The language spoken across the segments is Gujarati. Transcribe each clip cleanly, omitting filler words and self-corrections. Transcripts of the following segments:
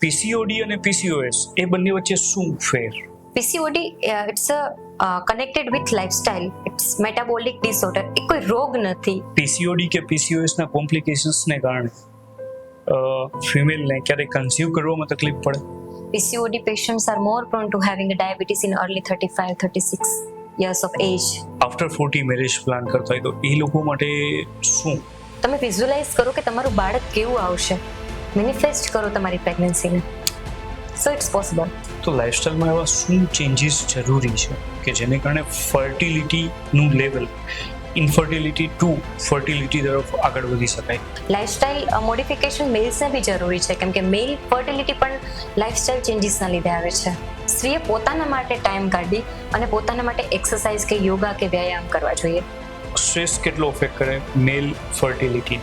પીસીઓડી અને પીસીઓએસ એ બંને વચ્ચે શું ફેર? PCOD it's a connected with lifestyle. It's metabolic disorder. એ કોઈ રોગ નથી. પીસીઓડી કે પીસીઓએસ ના કોમ્પ્લિકેશન્સને કારણે ફિમેલને ક્યારેક કન્સીવ કરવામાં તકલીફ પડે? PCOD patients are more prone to having a diabetes in early 35-36 years of age. After 40 marriage plan કરતા હોય તો એ લોકો માટે શું? તમે વિઝ્યુઅલાઇઝ કરો કે તમારું બાળક કેવું આવશે, મેનિફેસ્ટ કરો તમારી પ્રેગ્નન્સીને, સો ઇટ્સ પોસિબલ. તો લાઇફસ્ટાઇલમાં એવા શું ચેન્જીસ જરૂરી છે કે જેને કારણે ફર્ટિલિટીનું લેવલ ઇન્ફર્ટિલિટી ટુ ફર્ટિલિટી તરફ આગળ વધી શકાય? લાઇફસ્ટાઇલ મોડિફિકેશન મેલ્સને બી જરૂરી છે, કેમ કે મેલ ફર્ટિલિટી પણ લાઇફસ્ટાઇલ ચેન્જીસના લીધે આવે છે. સ્ત્રીએ પોતાના માટે ટાઈમ કાઢી અને પોતાના માટે એક્સરસાઇઝ કે યોગા કે વ્યાયામ કરવા જોઈએ. સ્ટ્રેસ કેટલો અફેક્ટ કરે મેલ ફર્ટિલિટી?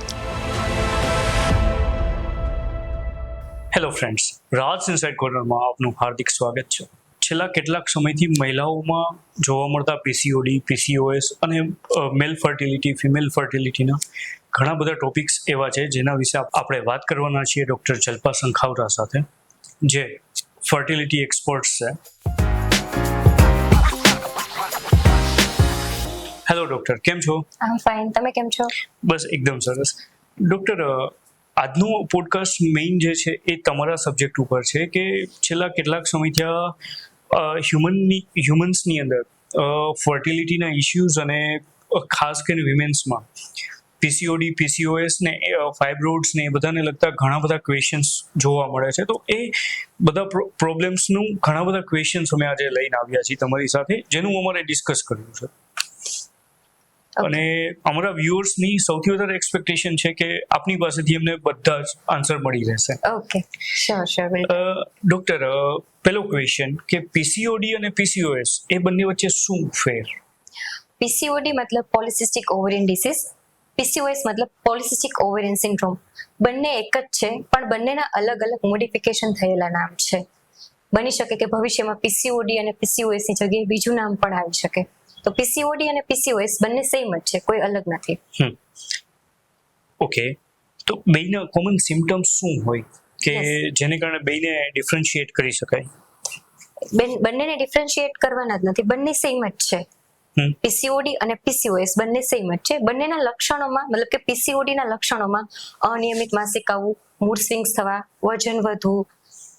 હેલો ફ્રેન્ડ્સ, રાજ ઇનસાઇડ કોર્નરમાં આપનું હાર્દિક સ્વાગત છે. છેલ્લા કેટલાક સમયથી મહિલાઓમાં જોવા મળતા પીસીઓડી, પીસીઓએસ અને મેલ ફર્ટિલિટી, ફિમેલ ફર્ટિલિટીના ઘણા બધા ટોપિક્સ એવા છે જેના વિશે આપણે વાત કરવાના છીએ ડૉક્ટર જલ્પા સંખાવરા સાથે, જે ફર્ટિલિટી એક્સપર્ટ્સ છે. હેલો ડૉક્ટર, કેમ છો? આઈ એમ ફાઇન, તમે કેમ છો? બસ એકદમ સરસ. ડૉક્ટર, આજનો પોડકાસ્ટ મેઇન જે છે એ તમારા સબ્જેક્ટ ઉપર છે કે છેલ્લા કેટલાક સમયથી હ્યુમન્સની અંદર ફર્ટિલિટીના ઇશ્યુઝ અને ખાસ કરીને વિમેન્સમાં પીસીઓડી, પીસીઓએસ ને ફાઇબ્રોઇડ્સ ને એ બધાને લગતા ઘણા બધા ક્વેશ્ચન્સ જોવા મળે છે. તો એ બધા પ્રોબ્લેમ્સનું ઘણા બધા ક્વેશ્ચન્સ અમે આજે લઈને આવ્યા છીએ તમારી સાથે, જેનું અમારે ડિસ્કસ કર્યું છે. અને અમારા વ્યુઅર્સની સૌથી વધારે એક્સપેક્ટેશન છે કે આપની પાસેથી એમને બધા જ આન્સર મળી રહેશે. Okay, sure. ડૉક્ટર, પહેલો ક્વેશ્ચન કે પીસીઓડી અને પીસીઓએસ એ બંને વચ્ચે શું ફેર? પીસીઓડી મતલબ પોલિસિસ્ટિક ઓવેરિયન ડિસીઝ, પીસીઓએસ મતલબ પોલિસિસ્ટિક ઓવેરિયન સિન્ડ્રોમ. બંને એક જ છે, પણ બંનેના અલગ અલગ મોડિફિકેશન થયેલા નામ છે. બની શકે કે ભવિષ્યમાં પીસીઓડી અને પીસીઓએસ ની જગ્યાએ બીજું નામ પણ આવી શકે. તો પીસીઓડી અને પીસીઓએસ બંને સેમ જ છે, કોઈ અલગ નથી. ઓકે, તો બેયના કોમન સિમ્પટમ્સ શું હોય કે જેને કારણે બેયને ડિફરન્શિએટ કરી શકાય? બંનેને ડિફરન્શિએટ કરવાના જ નથી, બંને સેમ જ છે. પીસીઓડી અને પીસીઓએસ બંને સેમ જ છે. બંનેના લક્ષણોમાં, મતલબ કે પીસીઓડી ના લક્ષણોમાં અનિયમિત માસિક આવવું, મૂડ સ્વિંગ્સ થવા, વજન વધવું,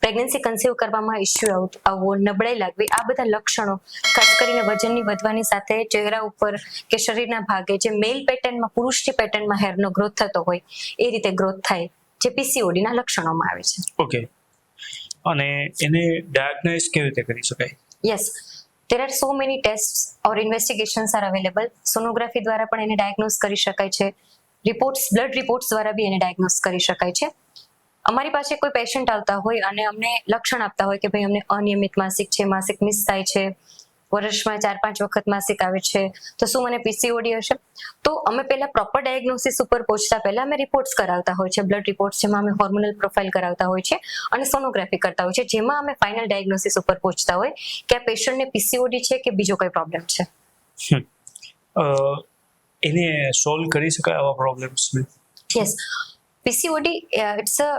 પ્રેગ્નન્સી કન્સીવ કરવામાં ઇસ્યુ આવવો, નબળાઈ લાગવી, આ બધા લક્ષણો ખાસ કરીને વજનની વધવાની સાથે ચહેરા ઉપર કે શરીરના ભાગે જે મેલ પેટર્નમાં, પુરુષની પેટર્નમાં હેરનો ગ્રોથ થતો હોય એ રીતે ગ્રોથ થાય, જે પીસીઓડી ના લક્ષણોમાં આવે છે. ઓકે, અને એને ડાયગ્નોઝ કેવી રીતે કરી શકાય? Yes, there are so many tests or investigations are available. Sonography દ્વારા પણ એને ડાયગ્નોઝ કરી શકાય છે. રિપોર્ટ્સ, બ્લડ રિપોર્ટ્સ દ્વારા બી એને ડાયગ્નોઝ કરી શકાય છે. અમારી પાસે કોઈ પેશન્ટ આવતા હોય અને અમને લક્ષણ આપતા હોય કે ભાઈ અમને અનિયમિત માસિક છે, માસિક મિસ થાય છે, વર્ષમાં 4-5 વખત માસિક આવે છે, તો શું મને પીસીઓડી હશે? તો અમે પહેલા પ્રોપર ડાયગ્નોસિસ ઉપર પહોંચતા પહેલા અમે રિપોર્ટ્સ કરાવતા હોય છે, બ્લડ રિપોર્ટ્સ, જેમાં અમે હોર્મોનલ પ્રોફાઇલ કરાવતા હોય છે અને સોનોગ્રાફી કરતા હોય છે, જેમાં અમે ફાઇનલ ડાયગ્નોસિસ ઉપર પહોંચતા હોય કે આ પેશન્ટને પીસીઓડી છે કે બીજો કોઈ પ્રોબ્લેમ છે. એને સોલ્વ કરી શકાય આવા પ્રોબ્લેમ્સને? Yes, PCOD it's a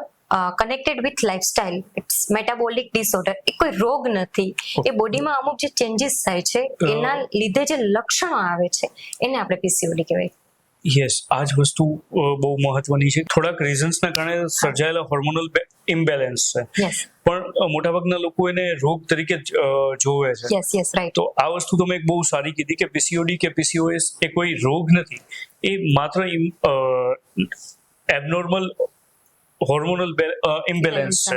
connected with lifestyle. It's metabolic disorder. એ કોઈ રોગ નથી, એ બોડીમાં અમુક જે ચેન્જીસ થાય છે એના લીધે જે લક્ષણો આવે છે એને આપણે પીસીઓડી કહેવાય. યસ, આ જ વસ્તુ બહુ મહત્વની છે. થોડાક રીઝન્સના કારણે સર્જાયેલા હોર્મોનલ ઇમ્બેલેન્સ છે, પણ મોટાભાગના લોકો એને રોગ તરીકે જોવે છે. Yes, right. તો આ વસ્તુ તમે એક બહુ સારી કીધી કે પીસીઓડી કે પીસીઓએસ એ કોઈ રોગ નથી, એ માત્ર એબનોર્મલ હોર્મોનલ ઇમ્બેલેન્સ છે.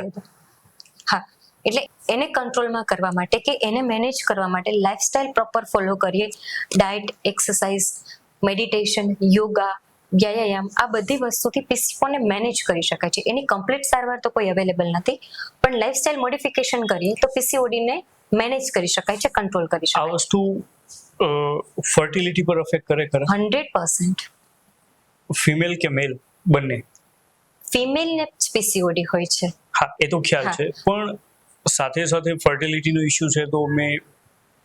હા, એટલે એને કંટ્રોલમાં કરવા માટે કે એને મેનેજ કરવા માટે લાઇફસ્ટાઇલ પ્રોપર ફોલો કરીએ, ડાયટ, એક્સરસાઇઝ, મેડિટેશન, યોગા, વ્યાયામ, આ બધી વસ્તુથી પીસીઓને મેનેજ કરી શકાય છે. એની કમ્પ્લીટ સારવાર તો કોઈ અવેલેબલ નથી, પણ લાઇફસ્ટાઇલ મોડિફિકેશન કરીએ તો પીસીઓડીને મેનેજ કરી શકાય છે, કંટ્રોલ કરી શકાય. આ વસ્તુ ફર્ટિલિટી પર અફેક્ટ કરે ખરા? 100%. ફિમેલ કે મેલ બંને? ફિમેલ ને પીસીઓડી હોય છે. હા, એ તો ખ્યાલ છે, પણ સાથે સાથે ફર્ટિલિટીનો ઇશ્યુ છે તો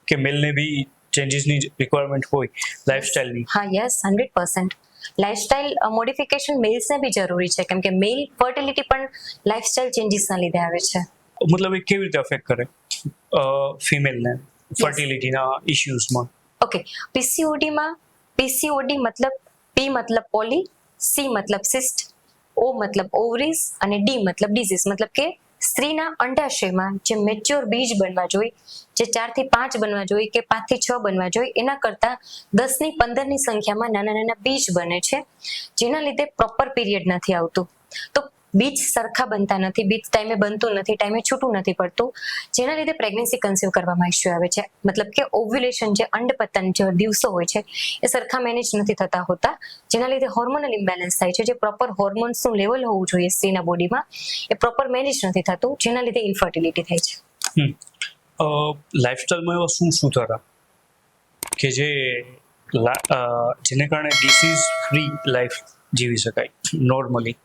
કે મેલને બી ચેન્જીસની રિક્વાયરમેન્ટ હોય લાઇફસ્ટાઇલની? હા, યસ, 100%. લાઇફસ્ટાઇલ મોડિફિકેશન મેલ્સને બી જરૂરી છે, કેમ કે મેલ ફર્ટિલિટી પણ લાઇફસ્ટાઇલ ચેન્જીસના લીધે આવે છે. મતલબ એ કેવી રીતે અફેક્ટ કરે ફિમેલને ફર્ટિલિટીના ઇશ્યુઝમાં? ઓકે, પીસીઓડીમાં પીસીઓડી મતલબ પી મતલબ પોલી, સી મતલબ સિસ્ટ, ઓ મતલબ ઓવરીઝ અને ડી મતલબ ડિઝીઝ, મતલબ કે સ્ત્રીના અંડાશયમાં જે મેચ્યોર બીજ બનવા જોઈએ, જે 4 થી 5 બનવા જોઈએ કે 5 થી 6 બનવા જોઈએ, એના કરતા 10 ની 15 ની સંખ્યામાં નાના નાના બીજ બને છે, જેના લીધે પ્રોપર પીરિયડ નથી આવતું. તો બીજ સરખા બનતા નથી, બીજ ટાઈમે બનતું નથી, ટાઈમે છૂટું નથી પડતું, જેના લીધે પ્રેગ્નન્સી કન્સીવ કરવામાં ઇશ્યુ આવે છે. મતલબ કે ઓવ્યુલેશન, જે અંડપતન જે દિવસો હોય છે એ સરખા મેનેજ નથી થતા હોતા, જેના લીધે હોર્મોનલ ઇમ્બેલેન્સ થાય છે. જે પ્રોપર હોર્મોન્સનું લેવલ હોવું જોઈએ સ્ત્રીના બોડીમાં એ પ્રોપર મેનેજ નથી થતું, જેના લીધે ઇન્ફર્ટિલિટી થાય છે. લાઇફસ્ટાઇલમાં એવા શું સુધારા કે જેને કારણે ડિસીઝ ફ્રી લાઈફ જીવી શકાય નોર્મલી?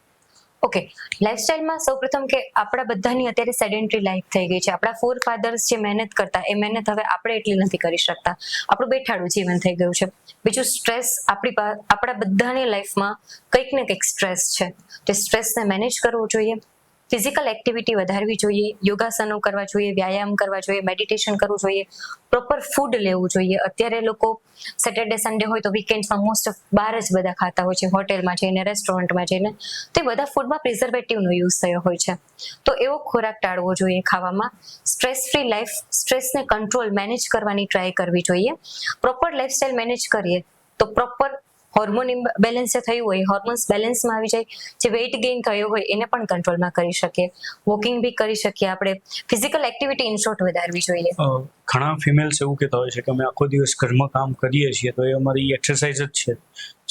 ઓકે, લાઇફસ્ટાઇલમાં સૌપ્રથમ કે આપણા બધાની અત્યારે સેડેન્ટરી લાઈફ થઈ ગઈ છે. આપણા ફોર ફાધર્સ જે મહેનત કરતા એ મહેનત હવે આપણે એટલી નથી કરી શકતા, આપણું બેઠાડું જીવન થઈ ગયું છે. બીજું સ્ટ્રેસ, આપણા બધાની લાઈફમાં કંઈક ને કંઈક સ્ટ્રેસ છે, તે સ્ટ્રેસને મેનેજ કરવું જોઈએ. ફિઝિકલ એક્ટિવિટી વધારવી જોઈએ, યોગાસનો કરવા જોઈએ, વ્યાયામ કરવા જોઈએ, મેડિટેશન કરવું જોઈએ, પ્રોપર ફૂડ લેવું જોઈએ. અત્યારે લોકો સેટરડે સન્ડે હોય તો વીકેન્ડ્સમાં મોસ્ટ ઓફ બહાર જ બધા ખાતા હોય છે, હોટેલમાં જઈને, રેસ્ટોરન્ટમાં જઈને. તે બધા ફૂડમાં પ્રિઝર્વેટિવનો યુઝ થયો હોય છે, તો એવો ખોરાક ટાળવો જોઈએ ખાવામાં. સ્ટ્રેસ ફ્રી લાઈફ, સ્ટ્રેસને કંટ્રોલ મેનેજ કરવાની ટ્રાય કરવી જોઈએ. પ્રોપર લાઈફસ્ટાઈલ મેનેજ કરીએ તો પ્રોપર હોર્મોન બેલેન્સ જે થયું હોય, હોર્મોન્સ બેલેન્સમાં આવી જાય. જે વેઇટ ગેઇન થયો હોય એને પણ કંટ્રોલમાં કરી શકીએ, વોકિંગ બી કરી શકીએ આપણે. ફિઝિકલ એક્ટિવિટી ઇન શોર્ટ વધારવી જોઈએ. ઘણા ફિમેલ્સ એવું કહેતા હોય છે કે અમે આખો દિવસ ઘરમાં કામ કરીએ છીએ તો એ અમારી એક્સરસાઇઝ જ છે.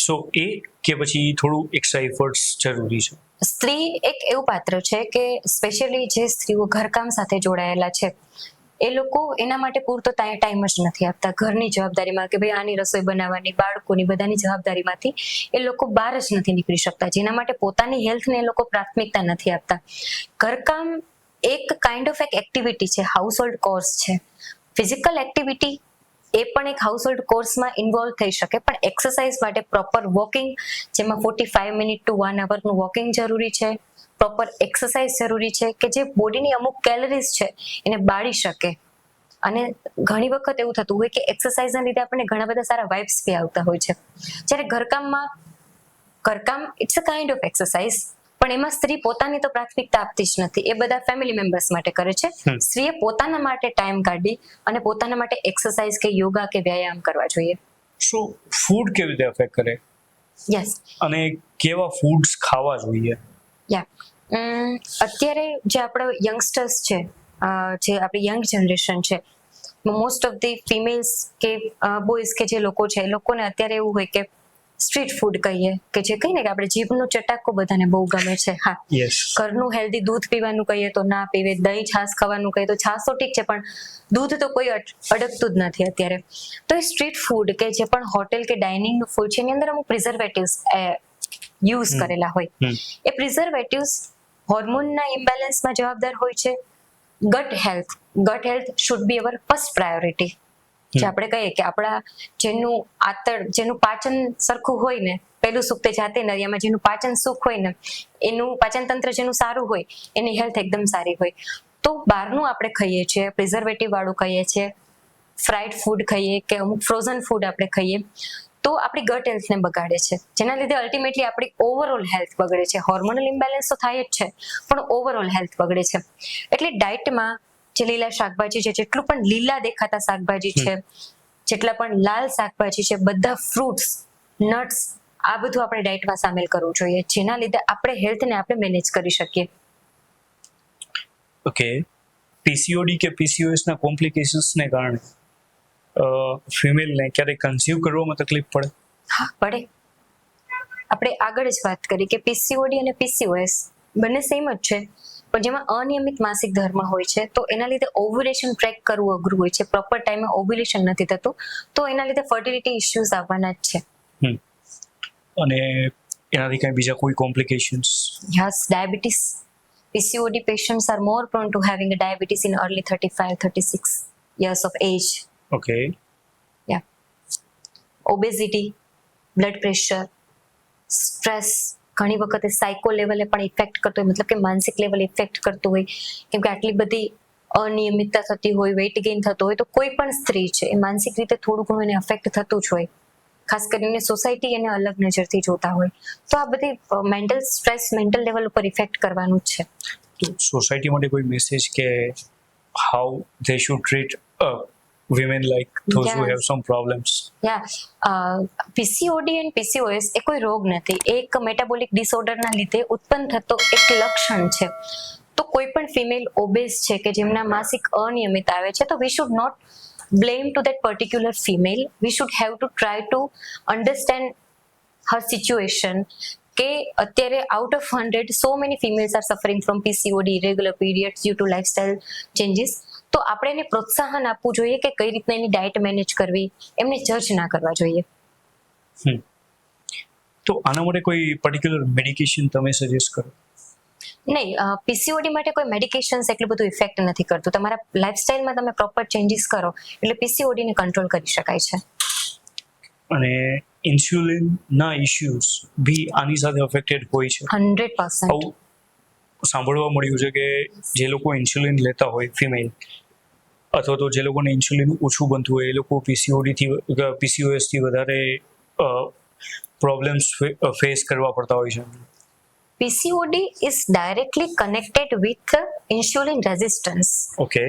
સો એ કે પછી થોડું એક્સ્ટ્રા એફર્ટ્સ જરૂરી છે? સ્ત્રી એક એવું પાત્ર છે કે સ્પેશિયલી જે સ્ત્રીઓ ઘરકામ સાથે જોડાયેલા છે એ લોકો એના માટે પૂરતો ટાઈમ જ નથી આપતા. ઘરની જવાબદારીમાં કે ભાઈ આની રસોઈ બનાવવાની, બાળકોની, બધાની જવાબદારીમાંથી એ લોકો બહાર જ નથી નીકળી શકતા, જેના માટે પોતાની હેલ્થને એ લોકો પ્રાથમિકતા નથી આપતા. ઘરકામ એક કાઇન્ડ ઓફ એક એક્ટિવિટી છે, હાઉસ હોલ્ડ કોર્સ છે. ફિઝિકલ એક્ટિવિટી એ પણ એક હાઉસ હોલ્ડ કોર્સમાં ઇન્વોલ્વ થઈ શકે, પણ એક્સરસાઇઝ માટે પ્રોપર વોકિંગ, જેમાં 45 મિનિટ ટુ 1 અવરનું વોકિંગ જરૂરી છે. પ્રોપર એક્સરસાઇઝ જરૂરી છે કે જે બોડીની અમુક કેલરીઝ છે એને બાળી શકે. અને ઘણી વખત એવું થતું હોય કે એક્સરસાઇઝના લીધે આપણને ઘણા બધા સારા વાઇબ્સ બી આવતા હોય છે. જ્યારે ઘરકામ it's a kind of exercise, પણ એમાં સ્ત્રી પોતાની તો પ્રાથમિકતા આપતી જ નથી, એ બધા ફેમિલી મેમ્બર્સ માટે કરે છે. સ્ત્રીએ પોતાના માટે ટાઈમ કાઢી અને પોતાના માટે એક્સરસાઇઝ કે યોગા કે વ્યાયામ કરવા જોઈએ. શું ફૂડ કેવી રીતે અફેક્ટ કરે? યસ. અને કેવા ફૂડ્સ ખાવા જોઈએ? અત્યારે જે આપણા યંગસ્ટર્સ છે, જે આપણી યંગ જનરેશન છે, મોસ્ટ ઓફ ધી ફિમેલ્સ કે બોયઝ કે જે લોકો છે, એ લોકોને અત્યારે એવું હોય કે સ્ટ્રીટ ફૂડ કહીએ, કે જે કહીને કે આપણે જીભનો ચટાકો બધાને બહુ ગમે છે. હા, ઘરનું હેલ્ધી દૂધ પીવાનું કહીએ તો ના પીવે, દહીં છાશ ખાવાનું કહીએ તો છાશ તો ઠીક છે, પણ દૂધ તો કોઈ અડકતું જ નથી અત્યારે. તો એ સ્ટ્રીટ ફૂડ કે જે પણ હોટેલ કે ડાઇનિંગનું ફૂડ છે એની અંદર અમુક પ્રિઝર્વેટિવ્સ યુઝ કરેલા હોય. એ પ્રિઝર્વેટિવ્સ હોર્મોનના ઇમ્બેલેન્સમાં જવાબદાર હોય છે. Gut health should be our first priority. જે આપણે કહીએ કે આપણા જેનું પાચન સરખું હોય ને, પેલું સુખ તે જાતે નરિયામાં, જેનું પાચન સુખ હોય ને, એનું પાચન તંત્ર જેનું સારું હોય એની હેલ્થ એકદમ સારી હોય. તો બહારનું આપણે ખાઈએ છીએ, પ્રિઝર્વેટિવ વાળું ખાઈએ છીએ, ફ્રાઈડ ફૂડ ખાઈએ કે અમુક ફ્રોઝન ફૂડ આપણે ખાઈએ તો આપણી ગટ હેલ્થને બગાડે છે, જેના લીધે અલ્ટિમેટલી આપણી ઓવરઓલ હેલ્થ બગડે છે. હોર્મોનલ ઇમ્બેલેન્સ તો થાય જ છે, પણ ઓવરઓલ હેલ્થ બગડે છે. એટલે ડાયટમાં જે લીલા શાકભાજી છે, જેટલું પણ લીલા દેખાતા શાકભાજી છે, જેટલા પણ લાલ શાકભાજી છે, બધા ફ્રૂટ્સ, નટ્સ, આ બધું આપણે ડાયટમાં સામેલ કરવું જોઈએ, જેના લીધે આપણે હેલ્થને આપણે મેનેજ કરી શકીએ. ઓકે, પીસીઓડી કે પીસીઓએસના કોમ્પ્લિકેશન્સને કારણે ફિમેલને ક્યારેક કન્સીવ કરવામાં તકલીફ પડે? હા, પડે. આપણે આગળ જ વાત કરી કે પીસીઓડી અને પીસીઓએસ બંને સેમ જ છે, પણ જેમાં અનિયમિત માસિક ધર્મ હોય છે તો એના લીધે ઓવ્યુલેશન ટ્રેક કરવું અઘરું હોય છે. પ્રોપર ટાઈમે ઓવ્યુલેશન નથી થતું, તો એના લીધે ફર્ટિલિટી ઇશ્યુઝ આવવાના જ છે. અને એનાથી કઈ બીજા કોઈ complications? Yes, diabetes. PCOD patients are more prone to having a diabetes in early 35-36 years of age. Okay. Yeah. Obesity, blood pressure, stress ઘણી વખતે સાયકો લેવલે પણ ઇફેક્ટ કરતો હોય, મતલબ કે માનસિક લેવલે ઇફેક્ટ કરતું હોય, કેમ કે આટલી બધી અનિયમિતતા થતી હોય, વેઇટ ગેઇન થતો હોય, તો કોઈ પણ સ્ત્રી છે એ માનસિક રીતે થોડું ઘણું એને અફેક્ટ થતું જ હોય. ખાસ કરીને સોસાયટી એને અલગ નજરથી જોતા હોય, તો આ બધી મેન્ટલ સ્ટ્રેસ મેન્ટલ લેવલ ઉપર ઇફેક્ટ કરવાનું જ છે. તો સોસાયટી માટે કોઈ મેસેજ કે how they should treat women like those who Yes. have some problems? PCOD and PCOS એ કોઈ રોગ નથી, એ એક મેટાબોલિક ડિસઓર્ડરના લીધે ઉત્પન્ન થતો એક લક્ષણ છે. તો કોઈ પણ ફિમેલ ઓબેસ છે કે જેમના માસિક અનિયમિત આવે છે, તો we should not blame to that particular female. We should have to try to understand her situation. કે અત્યારે out of 100 so many females are suffering from PCOD, irregular periods due to lifestyle changes. તો આપણે એને પ્રોત્સાહન આપવું જોઈએ કે કઈ રીતના એની ડાયટ મેનેજ કરવી, એમને જજ ના કરવા જોઈએ. તો આના માટે કોઈ પર્ટિક્યુલર મેડિકેશન તમે સજેસ્ટ કરો? નહીં, પીસીઓડી માટે કોઈ મેડિકેશન્સ એટલું બધું ઇફેક્ટ નથી કરતું. તમારા લાઈફસ્ટાઈલમાં તમે પ્રોપર ચેન્જીસ કરો એટલે પીસીઓડીને કંટ્રોલ કરી શકાય છે. અને ઇન્સ્યુલિન ના ઇશ્યુઝ બી આની સાથે અફેક્ટેડ હોય છે? 100%. આવું સાંભળવા મળ્યું છે કે જે લોકો ઇન્સ્યુલિન લેતા હોય ફિમેલ, અથવા તો જે લોકોને ઇન્સ્યુલિન ઓછું બનતું હોય, એ લોકો પીસીઓએસ થી વધારે પ્રોબ્લેમ્સ ફેસ કરવા પડતા હોય છે. PCOD is directly connected with insulin resistance. Okay.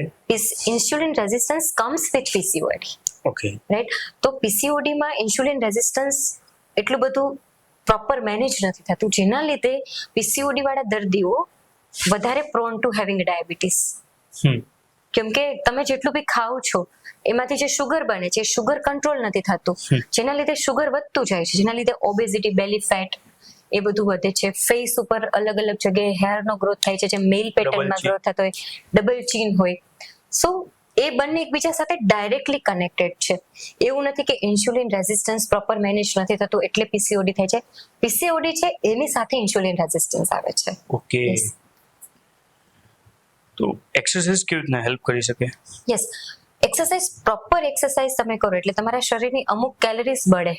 Insulin resistance comes with PCOD. Okay. Right? તો PCOD માં ઇન્સ્યુલિન રેઝિસ્ટન્સ એટલું બધું પ્રોપર મેનેજ નથી થતું, જેના લીધે PCOD વાળા દર્દીઓ વધારે પ્રોન ટુ હેવિંગ ડાયાબિટીસ. કેમ કે તમે જેટલું બી ખાઓ છો એમાંથી જે શુગર બને છે, શુગર કંટ્રોલ નથી થતું, જેના લીધે શુગર વધતું જાય છે, જેના લીધે ઓબેસિટી, બેલી ફેટ એ બધું વધે છે. ફેસ ઉપર અલગ અલગ જગ્યાએ હેરનો ગ્રોથ થાય છે, જે મેલ પેટર્નમાં ગ્રોથ થતો હોય, ડબલ ચીન હોય. સો એ બંને એકબીજા સાથે ડાયરેક્ટલી કનેક્ટેડ છે. એવું નથી કે ઇન્સ્યુલિન રેઝિસ્ટન્સ પ્રોપર મેનેજ નથી થતું એટલે પીસીઓડી થાય છે. પીસીઓડી છે એની સાથે ઇન્સ્યુલિન રેઝિસ્ટન્સ આવે છે. ઓકે. તો એક્સરસાઇઝ કેવી રીતના હેલ્પ કરી શકે? યસ, એક્સરસાઇઝ, પ્રોપર એક્સરસાઇઝ તમે કરો એટલે તમારા શરીરની અમુક કેલરીઝ બળે,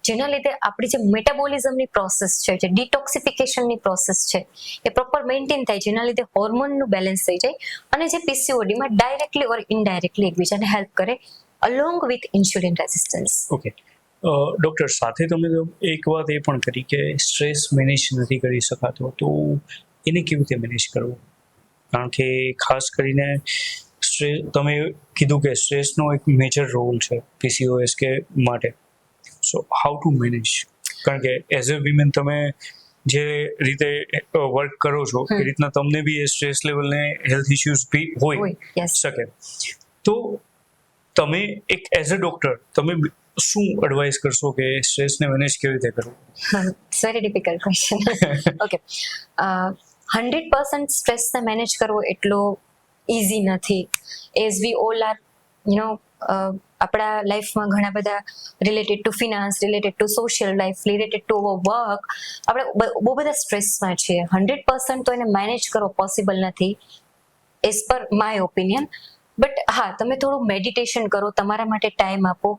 જેના લીધે આપણી જે મેટાબોલિઝમની પ્રોસેસ છે, જે ડિટોક્સિફિકેશનની પ્રોસેસ છે, એ પ્રોપર મેન્ટેન થાય, જેના લીધે હોર્મોનનું બેલેન્સ થઈ જાય અને જે પીસીઓડીમાં ડાયરેક્ટલી ઓર ઇનડાયરેક્ટલી એકબીજાને હેલ્પ કરે along with insulin resistance. Okay. Doctor, સાથે તમે એક વાત એ પણ કરી કે સ્ટ્રેસ મેનેજ નથી કરી શકાતો, તો એને કેવી રીતે મેનેજ કરવો? કારણ કે ખાસ કરીને તમે કીધું કે સ્ટ્રેસનો એક મેજર રોલ છે પીસીઓએસ કે માટે. So how to manage? કારણ કે એઝ અ વિમેન તમે જે રીતે વર્ક કરો છો એ રીતના તમને બી એ સ્ટ્રેસ લેવલને હેલ્થ ઇશ્યુઝ બી હોય શકે. તો તમે એક એઝ અ ડોક્ટર તમે શું એડવાઇસ કરશો કે સ્ટ્રેસને મેનેજ કેવી રીતે કરવું? It's very difficult question. Okay, 100% સ્ટ્રેસને મેનેજ કરવો એટલો ઇઝી નથી. એઝ વી ઓલ આર આપણા લાઈફમાં ઘણા બધા related to finance, related to social life, related to our work, આપણે બહુ બધા સ્ટ્રેસમાં છીએ. 100% તો એને મેનેજ કરવો પોસિબલ નથી as per my opinion. But હા, તમે થોડું મેડિટેશન કરો, તમારા માટે ટાઈમ આપો,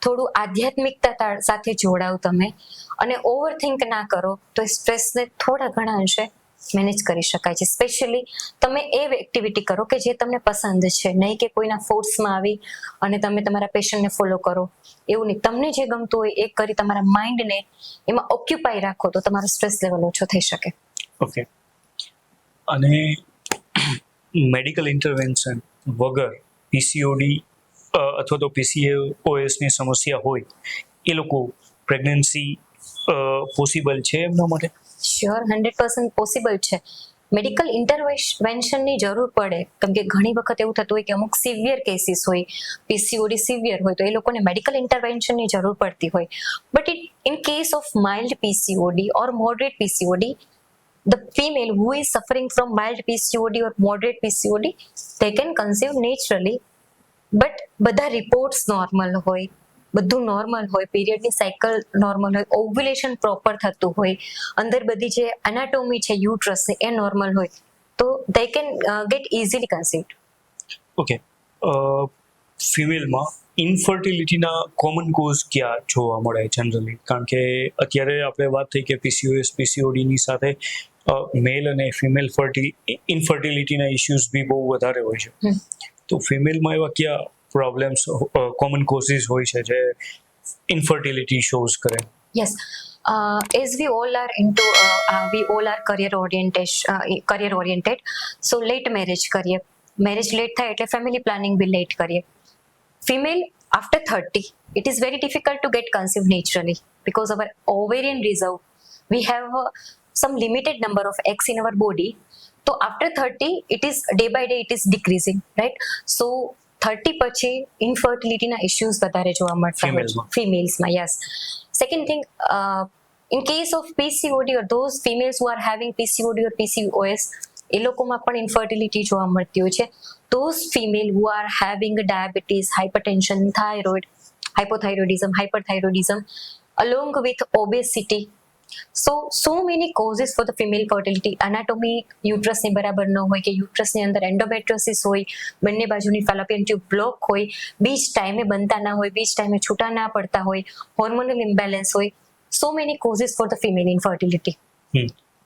થોડું આધ્યાત્મિકતા સાથે જોડાઓ તમે, અને ઓવરથિંક ના કરો, તો એ સ્ટ્રેસને થોડા ઘણા અંશે મેનેજ કરી શકાય છે. સ્પેશિયલી તમે એ એક્ટિવિટી કરો કે જે તમને પસંદ છે, નહીં કે કોઈના ફોર્સમાં આવી અને તમે તમારા પેશનને ફોલો કરો, એવું નહીં. તમને જે ગમતું હોય એ કરી તમારા માઇન્ડને એમાં ઓક્યુપાય રાખો તો તમારો સ્ટ્રેસ લેવલ ઓછો થઈ શકે. ઓકે. અને મેડિકલ ઇન્ટરવેન્શન વગર પીસીઓડી અથવા તો પીસીઓએસની સમસ્યા હોય એ લોકો પ્રેગ્નન્સી પોસિબલ છે એમના માટે? શ્યોર, 100% પોસિબલ છે. મેડિકલ ઇન્ટરવેન્શનની જરૂર પડે, કેમ કે ઘણી વખત એવું થતું હોય કે અમુક સિવિયર કેસીસ હોય, પીસીઓડી સિવિયર હોય, તો એ લોકોને મેડિકલ ઇન્ટરવેન્શનની જરૂર પડતી હોય. But in case of mild PCOD or moderate PCOD, the female who is suffering from mild PCOD or moderate PCOD, they can conceive naturally. But બધા રિપોર્ટ્સ નોર્મલ હોય, બધું નોર્મલ હોય, પીરિયડની સાયકલ નોર્મલ હોય, ઓવ્યુલેશન પ્રોપર થતું હોય, અંદર બધી જે એનાટોમી છે યુટ્રસની એ નોર્મલ હોય, તો they can get easily conceived. Okay. ફિમેલમાં ઇન્ફર્ટિલિટીના કોમન કોઝ ક્યાં જોવા મળે જનરલી? કારણ કે અત્યારે આપણે વાત થઈ કે પીસીઓએસ પીસીઓડીની સાથે મેલ અને ફિમેલ ઇન્ફર્ટિલિટીના ઇશ્યુઝ બી બહુ વધારે હોય છે. તો ફિમેલમાં એવા કયા પ્રોબ્લેમ્સ કોમન કોઝિસ હોય છે જે ઇન્ફર્ટિલિટી શોઝ કરે? Yes. As we all are career oriented, so late marriage કરીએ. Marriage late થાય એટલે family planning બી late કરીએ. Female after 30, it is very difficult to get conceived naturally because our ovarian reserve, we have some limited number of eggs in our body. So after 30, it is day by day it is decreasing, right? So 30 પછી ઇન્ફર્ટિલિટીના ઇશ્યુઝ વધારે જોવા મળતા હોય છે ફિમેલ્સમાં. Yes. Second thing, in case of PCOD or those females who are having PCOD or PCOS, એ લોકોમાં પણ ઇન્ફર્ટિલિટી જોવા મળતી હોય છે. Those female who are having diabetes, hypertension, thyroid, hypothyroidism, along with obesity. So many causes for the female fertility. Anatomy, uterus ની બરાબર ન હોય કે યુટ્રસની અંદર એન્ડોમેટ્રોસિસ હોય, બંને બાજુની ફાલોપિયન ટ્યુબ બ્લોક હોય, બીજ ટાઈમે બનતા ના હોય, બીજ ટાઈમે છૂટા ના પડતા હોય, હોર્મોનલ ઇમ્બેલેન્સ હોય. So many causes for the female infertility.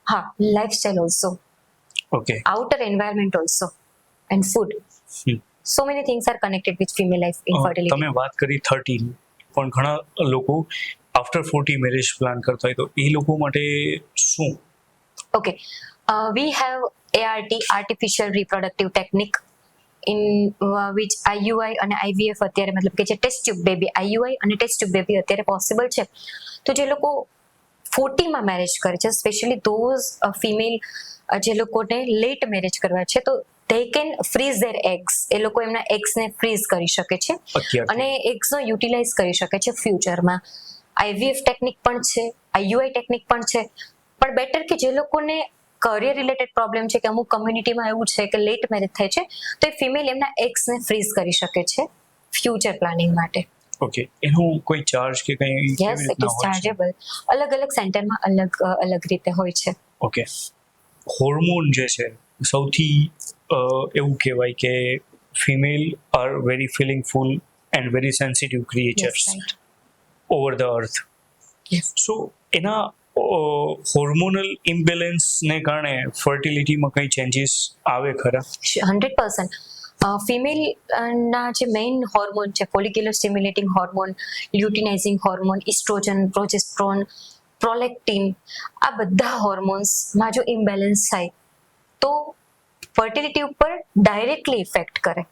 હા, lifestyle also. Okay. Outer environment also. And food. So many things are connected with female life infertility. તમે વાત કરી 30 પણ ઘણા લોકો આફ્ટર 40 મેરેજ પ્લાન કરતા હોય તો એ લોકો માટે શું? Okay. We have ART, artificial reproductive technique, in which IUI અને IVF અત્યારે મતલબ કે જે ટેસ્ટ ટ્યુબ બેબી, IUI અને ટેસ્ટ ટ્યુબ બેબી અત્યારે પોસિબલ છે. તો જે લોકો 40માં મેરેજ કરે છે, સ્પેશિયલી ધોઝ ફિમેલ જે લોકોને લેટ મેરેજ કરવા છે, તો they can freeze their eggs. એ લોકો એમના એગ્સને ફ્રીઝ કરી શકે છે અને એગ્સનો યુટિલાઇઝ કરી શકે છે ફ્યુચરમાં. IVF ટેકનિક પણ છે, IUI ટેકનિક પણ છે, પણ બેટર કે જે લોકોને કરિયર રિલેટેડ પ્રોબ્લેમ છે કે અમુક કમ્યુનિટીમાં એવું છે કે લેટ મેરેજ થાય છે, તો એ ફિમેલ એમના એગ્સને ફ્રીઝ કરી શકે છે ફ્યુચર પ્લાનિંગ માટે. ઓકે. એનું કોઈ ચાર્જ કે કંઈ? Yes, it is chargeable. અલગ અલગ સેન્ટરમાં અલગ રીતે હોય છે. ઓકે. હોર્મોન જે છે સૌથી એવું કહેવાય કે female are very feelingful and very sensitive creatures over the earth. So એના હોર્મોનલ ઇમ્બેલેન્સને કારણે ફર્ટિલિટીમાં કંઈ ચેન્જીસ આવે ખરા? 100%. ફિમેલના જે મેઇન હોર્મોન છે, follicular stimulating hormone, luteinizing hormone, estrogen, progesterone, prolactin, આ બધા હોર્મોન્સમાં જો ઇમ્બેલેન્સ થાય તો ફર્ટિલિટી ઉપર ડાયરેક્ટલી ઇફેક્ટ કરે.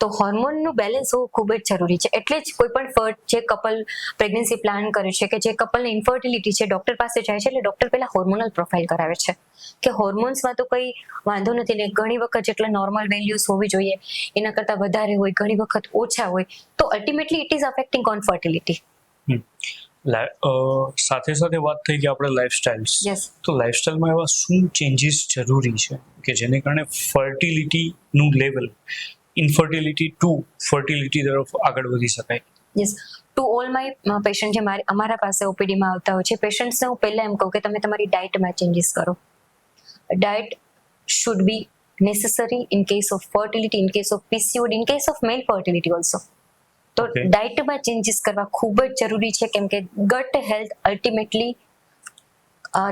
તો હોર્મોનનું બેલેન્સ હોવું ખૂબ જ જરૂરી છે. એટલે જ કોઈ પણ જે કપલ પ્રેગ્નન્સી પ્લાન કરે છે કે જે કપલને ઇન્ફર્ટિલિટી છે, ડોક્ટર પાસે જાય છે એટલે ડોક્ટર પહેલા હોર્મોનલ પ્રોફાઇલ કરાવે છે કે હોર્મોન્સમાં તો કંઈ વાંધો નથી ને, ઘણી વખત જેટલા નોર્મલ વેલ્યુઝ હોવી જોઈએ એના કરતાં વધારે હોય, ઘણી વખત ઓછા હોય, તો ultimately it is affecting on fertility. સાથે સાથે વાત થઈ કે આપણે લાઈફસ્ટાઈલ્સ. યસ. તો લાઈફસ્ટાઈલમાં એવા શું ચેન્જીસ જરૂરી છે કે જેને કારણે ફર્ટિલિટીનું લેવલ ઇન્ફર્ટિલિટી ટુ ફર્ટિલિટી તરફ આગળ વધી શકાય? Yes. To all my patient જે અમારા પાસે ઓપીડીમાં આવતા હોય છે, પેશન્ટ્સને હું પહેલા એમ કહું કે તમે તમારી ડાયટમાં ચેન્જીસ કરો. Diet should be necessary in case of fertility, in case of PCOD, in case of male fertility also. તો ડાયટમાં ચેન્જીસ કરવા ખૂબ જ જરૂરી છે, કેમ કે gut health ultimately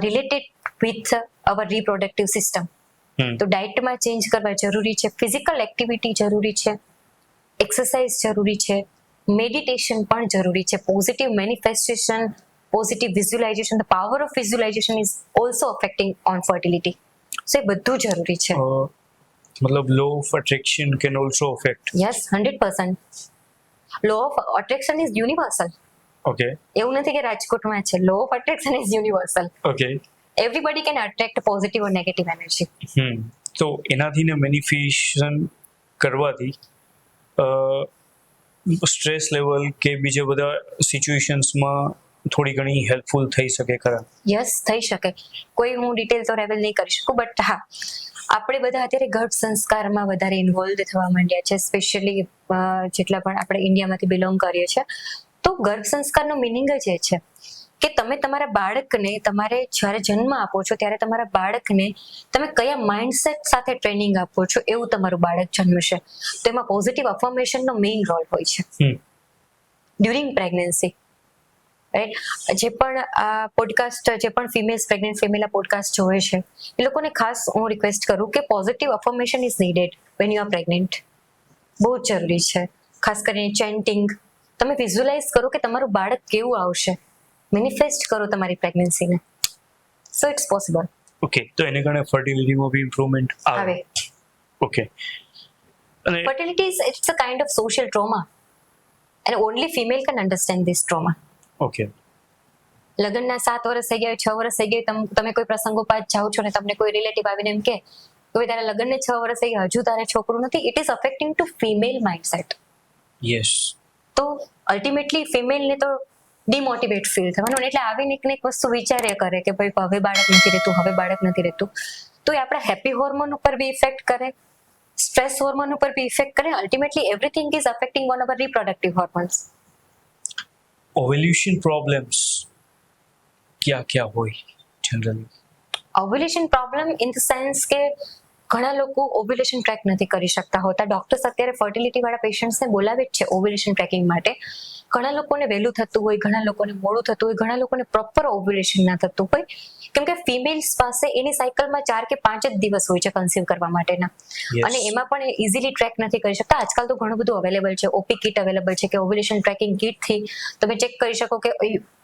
related with our reproductive system. તો ડાયટમાં ચેન્જ કરવા જરૂરી છે, ફિઝિકલ એક્ટિવિટી જરૂરી છે, એક્સરસાઇઝ જરૂરી છે, મેડિટેશન પણ જરૂરી છે, positive manifestation, positive visualization. The power of visualization is also affecting on fertility. So એ બધું જરૂરી છે. મતલબ law of attraction can also affect? Yes, 100%. Law of attraction is universal. Okay. એવું નથી કે રાજકોટમાં છે. Law of attraction is universal. Okay. Everybody can attract positive or negative energy. તો એનાથી ને મેનિફેસ્ટેશન કરવાથી સ્ટ્રેસ લેવલ કે બીજા બધા સિચ્યુએશન્સમાં થોડી ઘણી હેલ્પફુલ થઈ શકે ખરા? યસ, થઈ શકે. કોઈ હું ડિટેલ તો રેવલ નહીં કરી શકું, બટ હા, આપણે બધા અત્યારે ગર્ભ સંસ્કારમાં વધારે ઇન્વોલ્વ થવા માંડ્યા છે, સ્પેશિયલી જેટલા પણ આપણે ઇન્ડિયામાંથી બિલોંગ કરીએ છીએ. તો ગર્ભ સંસ્કારનો મિનિંગ જ એ છે કે તમે તમારા બાળકને તમારે જ્યારે જન્મ આપો છો ત્યારે તમારા બાળકને તમે કયા માઇન્ડસેટ સાથે ટ્રેનિંગ આપો છો એવું તમારું બાળક જન્મશે. તો એમાં પોઝિટિવ અફર્મેશનનો મેઇન રોલ હોય છે ડ્યુરિંગ પ્રેગ્નન્સી. રાઈટ? જે પણ આ પોડકાસ્ટ, જે પણ પ્રેગ્નન્ટ ફિમેલ આ પોડકાસ્ટ જોવે છે એ લોકોને ખાસ હું રિક્વેસ્ટ કરું કે positive affirmation is needed when you are pregnant. બહુ જ જરૂરી છે. ખાસ કરીને ચેન્ટિંગ. તમે વિઝ્યુઅલાઇઝ કરો કે તમારું બાળક કેવું આવશે, મેનિફેસ્ટ કરો તમારી પ્રેગ્નન્સીને. So it's possible. ઓકે, તો એને કારણે ફર્ટિલિટીમાં બી ઇમ્પ્રુવમેન્ટ આવે. ઓકે. અને fertility is it's a kind of social trauma and only female can understand this trauma. Okay. લગ્નના 7 વર્ષ થઈ ગયા, 6 વર્ષ થઈ ગયા, તમે કોઈ પ્રસંગોપાત જાઓ છો ને તમને કોઈ રિલેટિવ આવીને એમ કે તારા લગ્નને 6 વર્ષ થઈ ગયા, હજુ તારે છોકરું નથી, it is affecting to female mindset. Yes. તો અલ્ટિમેટલી ફિમેલને તો ડિમોટિવેટ ફીલ થવાનું, એટલે આવીને એક વસ્તુ વિચાર્યા કરે કે ભાઈ હવે બાળક નથી રહેતું, હવે બાળક નથી રહેતું. તો એ આપણા હેપી હોર્મોન ઉપર બી ઇફેક્ટ કરે, સ્ટ્રેસ હોર્મોન ઉપર બી ઇફેક્ટ કરે. Ultimately everything is affecting on our reproductive hormones. Ovulation problems क्या હોય generally? Ovulation problem in the sense કે ઘણા લોકો ઓવ્યુલેશન ટ્રેક નથી કરી શકતા હોતા. ડોક્ટર્સ અત્યારે ફર્ટિલિટી વાળા પેશન્ટ્સને બોલાવે જ છે ઓવ્યુલેશન ટ્રેકિંગ માટે. ઘણા લોકોને વહેલું થતું હોય, ઘણા લોકોને મોડું થતું હોય, ઘણા લોકોને પ્રોપર ઓવ્યુલેશન ના થતું હોય, કેમ કે ફિમેલ્સ પાસે એની સાયકલમાં 4 કે 5 જ દિવસ હોય છે કન્સીવ કરવા માટેના. અને એમાં પણ ઇઝીલી ટ્રેક નથી કરી શકતા. આજકાલ તો ઘણું બધું અવેલેબલ છે, ઓપી કિટ અવેલેબલ છે કે ઓવ્યુલેશન ટ્રેકિંગ કિટથી તમે ચેક કરી શકો કે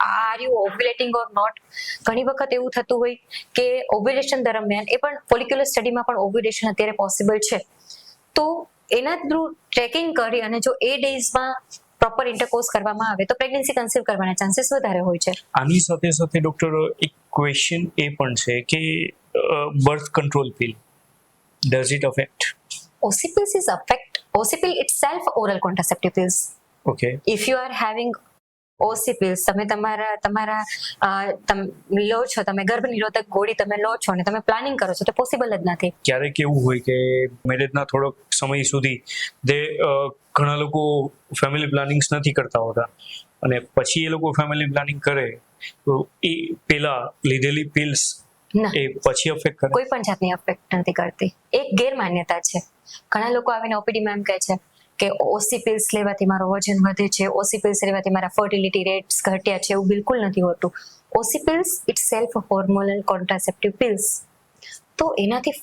આર યુ ઓવ્યુલેટિંગ ઓર નોટ. ઘણી વખત એવું થતું હોય કે ઓવ્યુલેશન દરમિયાન, એ પણ ફોલિક્યુલર સ્ટડીમાં પણ ઓવ્યુલેશન અત્યારે પોસિબલ છે, તો એના થ્રુ ટ્રેકિંગ કરી અને જો એ ડેઝમાં પ્રોપર ઇન્ટરકોર્સ કરવામાં આવે તો પ્રેગ્નન્સી કન્સીવ કરવાના ચાન્સીસ વધારે હોય છે. આની સાથે સાથે ડોક્ટર એક ક્વેશ્ચન એ પણ છે કે birth control pill does it affect? OC pill itself oral contraceptive pills. Okay. If you are having OC pills, તમે લો છો, તમે ગર્ભ નિરોધક ગોળી તમે લો છો અને તમે પ્લાનિંગ કરો છો તો પોસિબલ જ નથી. ક્યારેક એવું હોય કે મેરેજના થોડોક સમય સુધી ઘણા લોકો ફેમિલી પ્લાનિંગ્સ નથી કરતા હોતા અને પછી એ લોકો ફેમિલી પ્લાનિંગ કરે તો એ પેલા લીધેલી પિલ્સ ના, એ પછી અફેક્ટ કરે? કોઈ પણ જાતની અફેક્ટ નથી કરતી. એક ગેરમાન્યતા છે. ઘણા લોકો આવીને ઓપીડીમાં એમ કહે છે કે OC pills લેવાથી મારો વજન વધે છે, OC pills લેવાથી મારા ફર્ટિલિટી રેટ્સ ઘટ્યા છે. એવું બિલકુલ નથી હોતું. OC pills itself hormonal contraceptive pills. તો એનાથી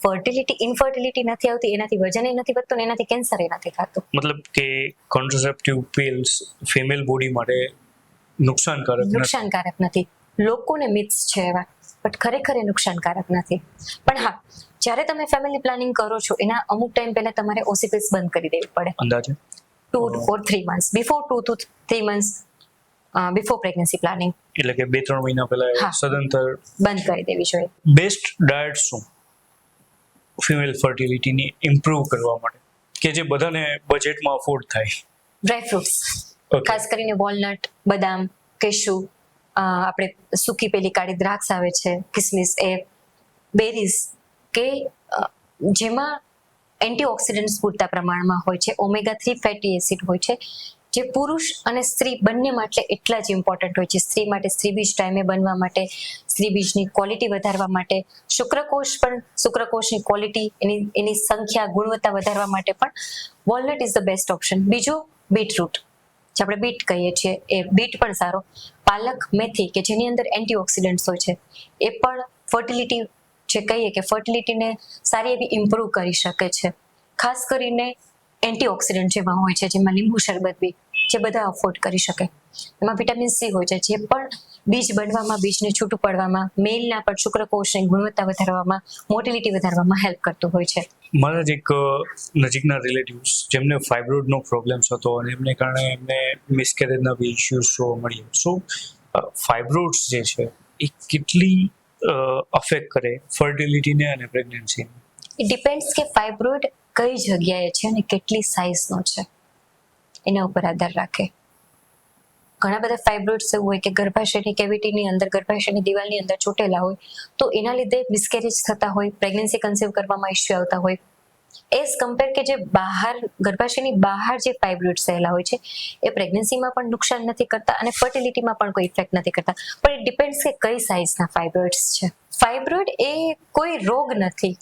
ઇનફર્ટિલિટી નથી આવતી, એનાથી વજન નથી વધતું, એનાથી કેન્સર નથી થતું. મતલબ કે કોન્ટ્રાસેપ્ટિવ પિલ્સ ફિમેલ બોડી માટે નુકસાનકારક નથી. લોકોને મિથ્સ છે એવા, બટ ખરેખર એ નુકસાનકારક નથી. પણ હા, જ્યારે તમે ફેમિલી પ્લાનિંગ કરો છો એના અમુક ટાઈમ પહેલા તમારે OC pills બંધ કરી દેવી પડે. અંદાજે 2 or 3 months before 2 to 3 months before pregnancy planning. એટલે કે 2-3 મહિના પહેલા સદંતર બંધ કરી દેવી જોઈએ. બેસ્ટ ડાયટ શું ફિમેલ ફર્ટિલિટીની ઇમ્પ્રૂવ કરવા માટે કે જે બધાને બજેટમાં અફોર્ડ થાય? ડ્રાય ફ્રૂટ્સ, ખાસ કરીને વોલનટ, બદામ, કેશુ, આપણે સૂકી પેલી કાળી દ્રાક્ષ આવે છે, કિસમિસ, એ બેરીઝ કે જેમાં એન્ટીઓક્સિડન્ટ્સ પૂરતા પ્રમાણમાં હોય છે, ઓમેગા 3 ફેટી એસિડ હોય છે, જે પુરુષ અને સ્ત્રી બંને માટે એટલા જ ઇમ્પોર્ટન્ટ હોય છે. સ્ત્રી માટે સ્ત્રીબીજ ટાઈમે બનવા માટે, સ્ત્રીબીજની ક્વોલિટી વધારવા માટે, શુક્રકોષની ક્વોલિટી, એની સંખ્યા, ગુણવત્તા વધારવા માટે પણ walnut is the best option. બીજો બીટરૂટ, જે આપણે બીટ કહીએ છીએ, એ બીટ પણ સારો. પાલક, મેથી કે જેની અંદર એન્ટીઓક્સિડન્ટ્સ હોય છે, એ પણ ફર્ટિલિટી, જે કહીએ કે ફર્ટિલિટીને સારી એવી ઇમ્પ્રૂવ કરી શકે છે. ખાસ કરીને એન્ટીઓક્સિડન્ટ જેમાં હોય છે, જેમાં લીંબુ શરબત બી, જે બધા અફોર્ડ કરી શકે. એમાં વિટામિન સી હોય છે, જે પણ બીજ બનવામાં, બીજને છૂટું પડવામાં, મેલના પણ શુક્રકોષની ગુણવત્તા વધારવામાં, મોટિલિટી વધારવામાં હેલ્પ કરતું હોય છે. મારા જ એક નજીકના રિલેટિવ્સ જેમને ફાઇબ્રોઇડનો પ્રોબ્લેમ્સ હતો અને એમને કારણે એમને મિસકેરેજના બી ઇશ્યુઝ જોવા મળ્યા. સો ફાઇબ્રોઇડ્સ જે છે એ કેટલી અફેક્ટ કરે ફર્ટિલિટીને અને પ્રેગ્નન્સીને? ઇટ ડિપેન્ડ્સ કે ફાઇબ્રોઇડ કઈ જગ્યાએ છે અને કેટલી સાઇઝનો છે, એના ઉપર આધાર રાખે. ઘણા બધા ફાઇબ્રોઇડ્સ એવું હોય કે ગર્ભાશયની કેવિટીની અંદર, ગર્ભાશયની દિવાલની અંદર ચોટેલા હોય, તો એના લીધે મિસકેરેજ થતા હોય, પ્રેગ્નન્સી કન્સીવ કરવામાં ઇશ્યુ આવતા હોય. એઝ કમ્પેર કે જે બહાર ગર્ભાશયની બહાર જે ફાઇબ્રોઇડ્સ રહેલા હોય છે એ પ્રેગ્નન્સીમાં પણ નુકસાન નથી કરતા અને ફર્ટિલિટીમાં પણ કોઈ ઇફેક્ટ નથી કરતા, પણ ઇટ ડિપેન્ડ્સ કે કઈ સાઇઝના ફાઇબ્રોઇડ્સ છે. ફાઇબ્રોઇડ એ કોઈ રોગ નથી.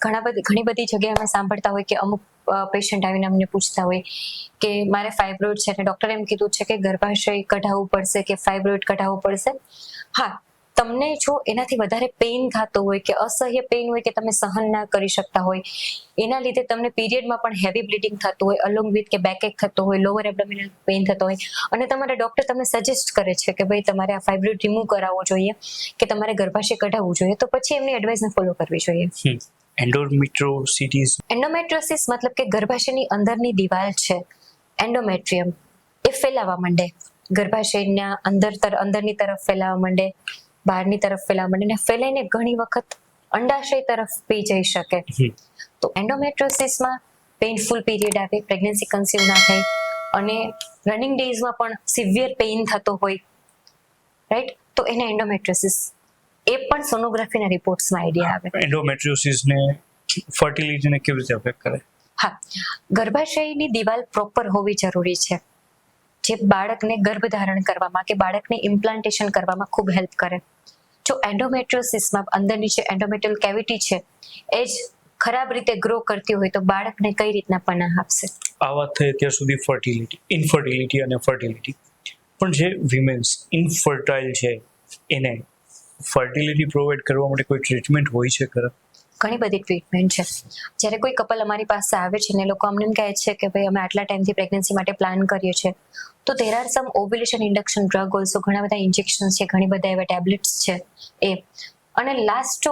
ઘણી બધી જગ્યાએ અમે સાંભળતા હોય કે અમુક પેશન્ટ આવીને અમને પૂછતા હોય કે મારે ફાઇબ્રોઇડ છે અને ડૉક્ટરે એમ કીધું છે કે ગર્ભાશય કઢાવવું પડશે કે ફાઇબ્રોઇડ કઢાવવું પડશે. હા, તમને જો એનાથી વધારે પેઇન થતો હોય કે અસહ્ય પેઇન હોય કે તમે સહન ના કરી શકતા હોય, એના લીધે તમને પીરિયડમાં પણ હેવી બ્લીડિંગ થતું હોય, અલોંગ વિથ કે બેક એક થતો હોય, લોઅર એબ્ડોમિનલ પેઇન થતો હોય અને તમારા ડોક્ટર તમને સજેસ્ટ કરે છે કે ભાઈ તમારે આ ફાઇબ્રોઇડ રિમૂવ કરાવવો જોઈએ કે તમારે ગર્ભાશય કઢાવવું જોઈએ, તો પછી એમની એડવાઇસને ફોલો કરવી જોઈએ. એન્ડોમેટ્રોસિસ એન્ડોમેટ્રોસિસ મતલબ કે ગર્ભાશયની અંદરની દિવાલ છે, એન્ડોમેટ્રિયમ, એ ફેલાવા માંડે, ગર્ભાશયના અંદરની તરફ ફેલાવા માંડે, બહારની તરફ ફેલાવા માંડે અને ફેલાઈને ઘણી વખત અંડાશય તરફ બી જઈ શકે. તો એન્ડોમેટ્રોસિસમાં પેઇનફુલ પીરિયડ આવે, પ્રેગ્નન્સી કન્સીવ ના થાય અને રનિંગ ડેઝમાં પણ સિવિયર પેઇન થતો હોય, રાઈટ, તો એને એન્ડોમેટ્રોસિસ, એ પણ સોનોગ્રાફીના રિપોર્ટ્સમાં આઈડિયા આવે. એન્ડોમેટ્રિયોસિસને ફર્ટિલિટીને કેવી રીતે અફેક્ટ કરે? હા, ગર્ભાશયની દિવાલ પ્રોપર હોવી જરૂરી છે, જે બાળકને ગર્ભધારણ કરવામાં કે બાળકને ઇમ્પ્લાન્ટેશન કરવામાં ખૂબ હેલ્પ કરે. જો એન્ડોમેટ્રોસિસમાં અંદરની જે એન્ડોમેટ્રિયલ કેવિટી છે એ જ ખરાબ રીતે ગ્રો કરતી હોય તો બાળકને કઈ રીતના પનાહ આપશે? આ વાત થઈ અત્યાર સુધી ઇનફર્ટિલિટી અને ફર્ટિલિટી, પણ જે વિમેન્સ ઇનફર્ટાઇલ છે એને ફર્ટિલિટી પ્રોવાઈડ કરવા માટે કોઈ ટ્રીટમેન્ટ હોય છે ખરા? ઘણી બધી ટ્રીટમેન્ટ છે. જ્યારે કોઈ કપલ અમારી પાસે આવે છે ને લોકો અમને એમ કહે છે કે ભાઈ અમે આટલા ટાઈમથી પ્રેગ્નન્સી માટે પ્લાન કરીએ છીએ, તો there are some ovulation induction drug also, ઘણા બધા ઇન્જેક્શન્સ છે, ઘણી બધા એવા ટેબ્લેટ્સ છે એ. અને લાસ્ટ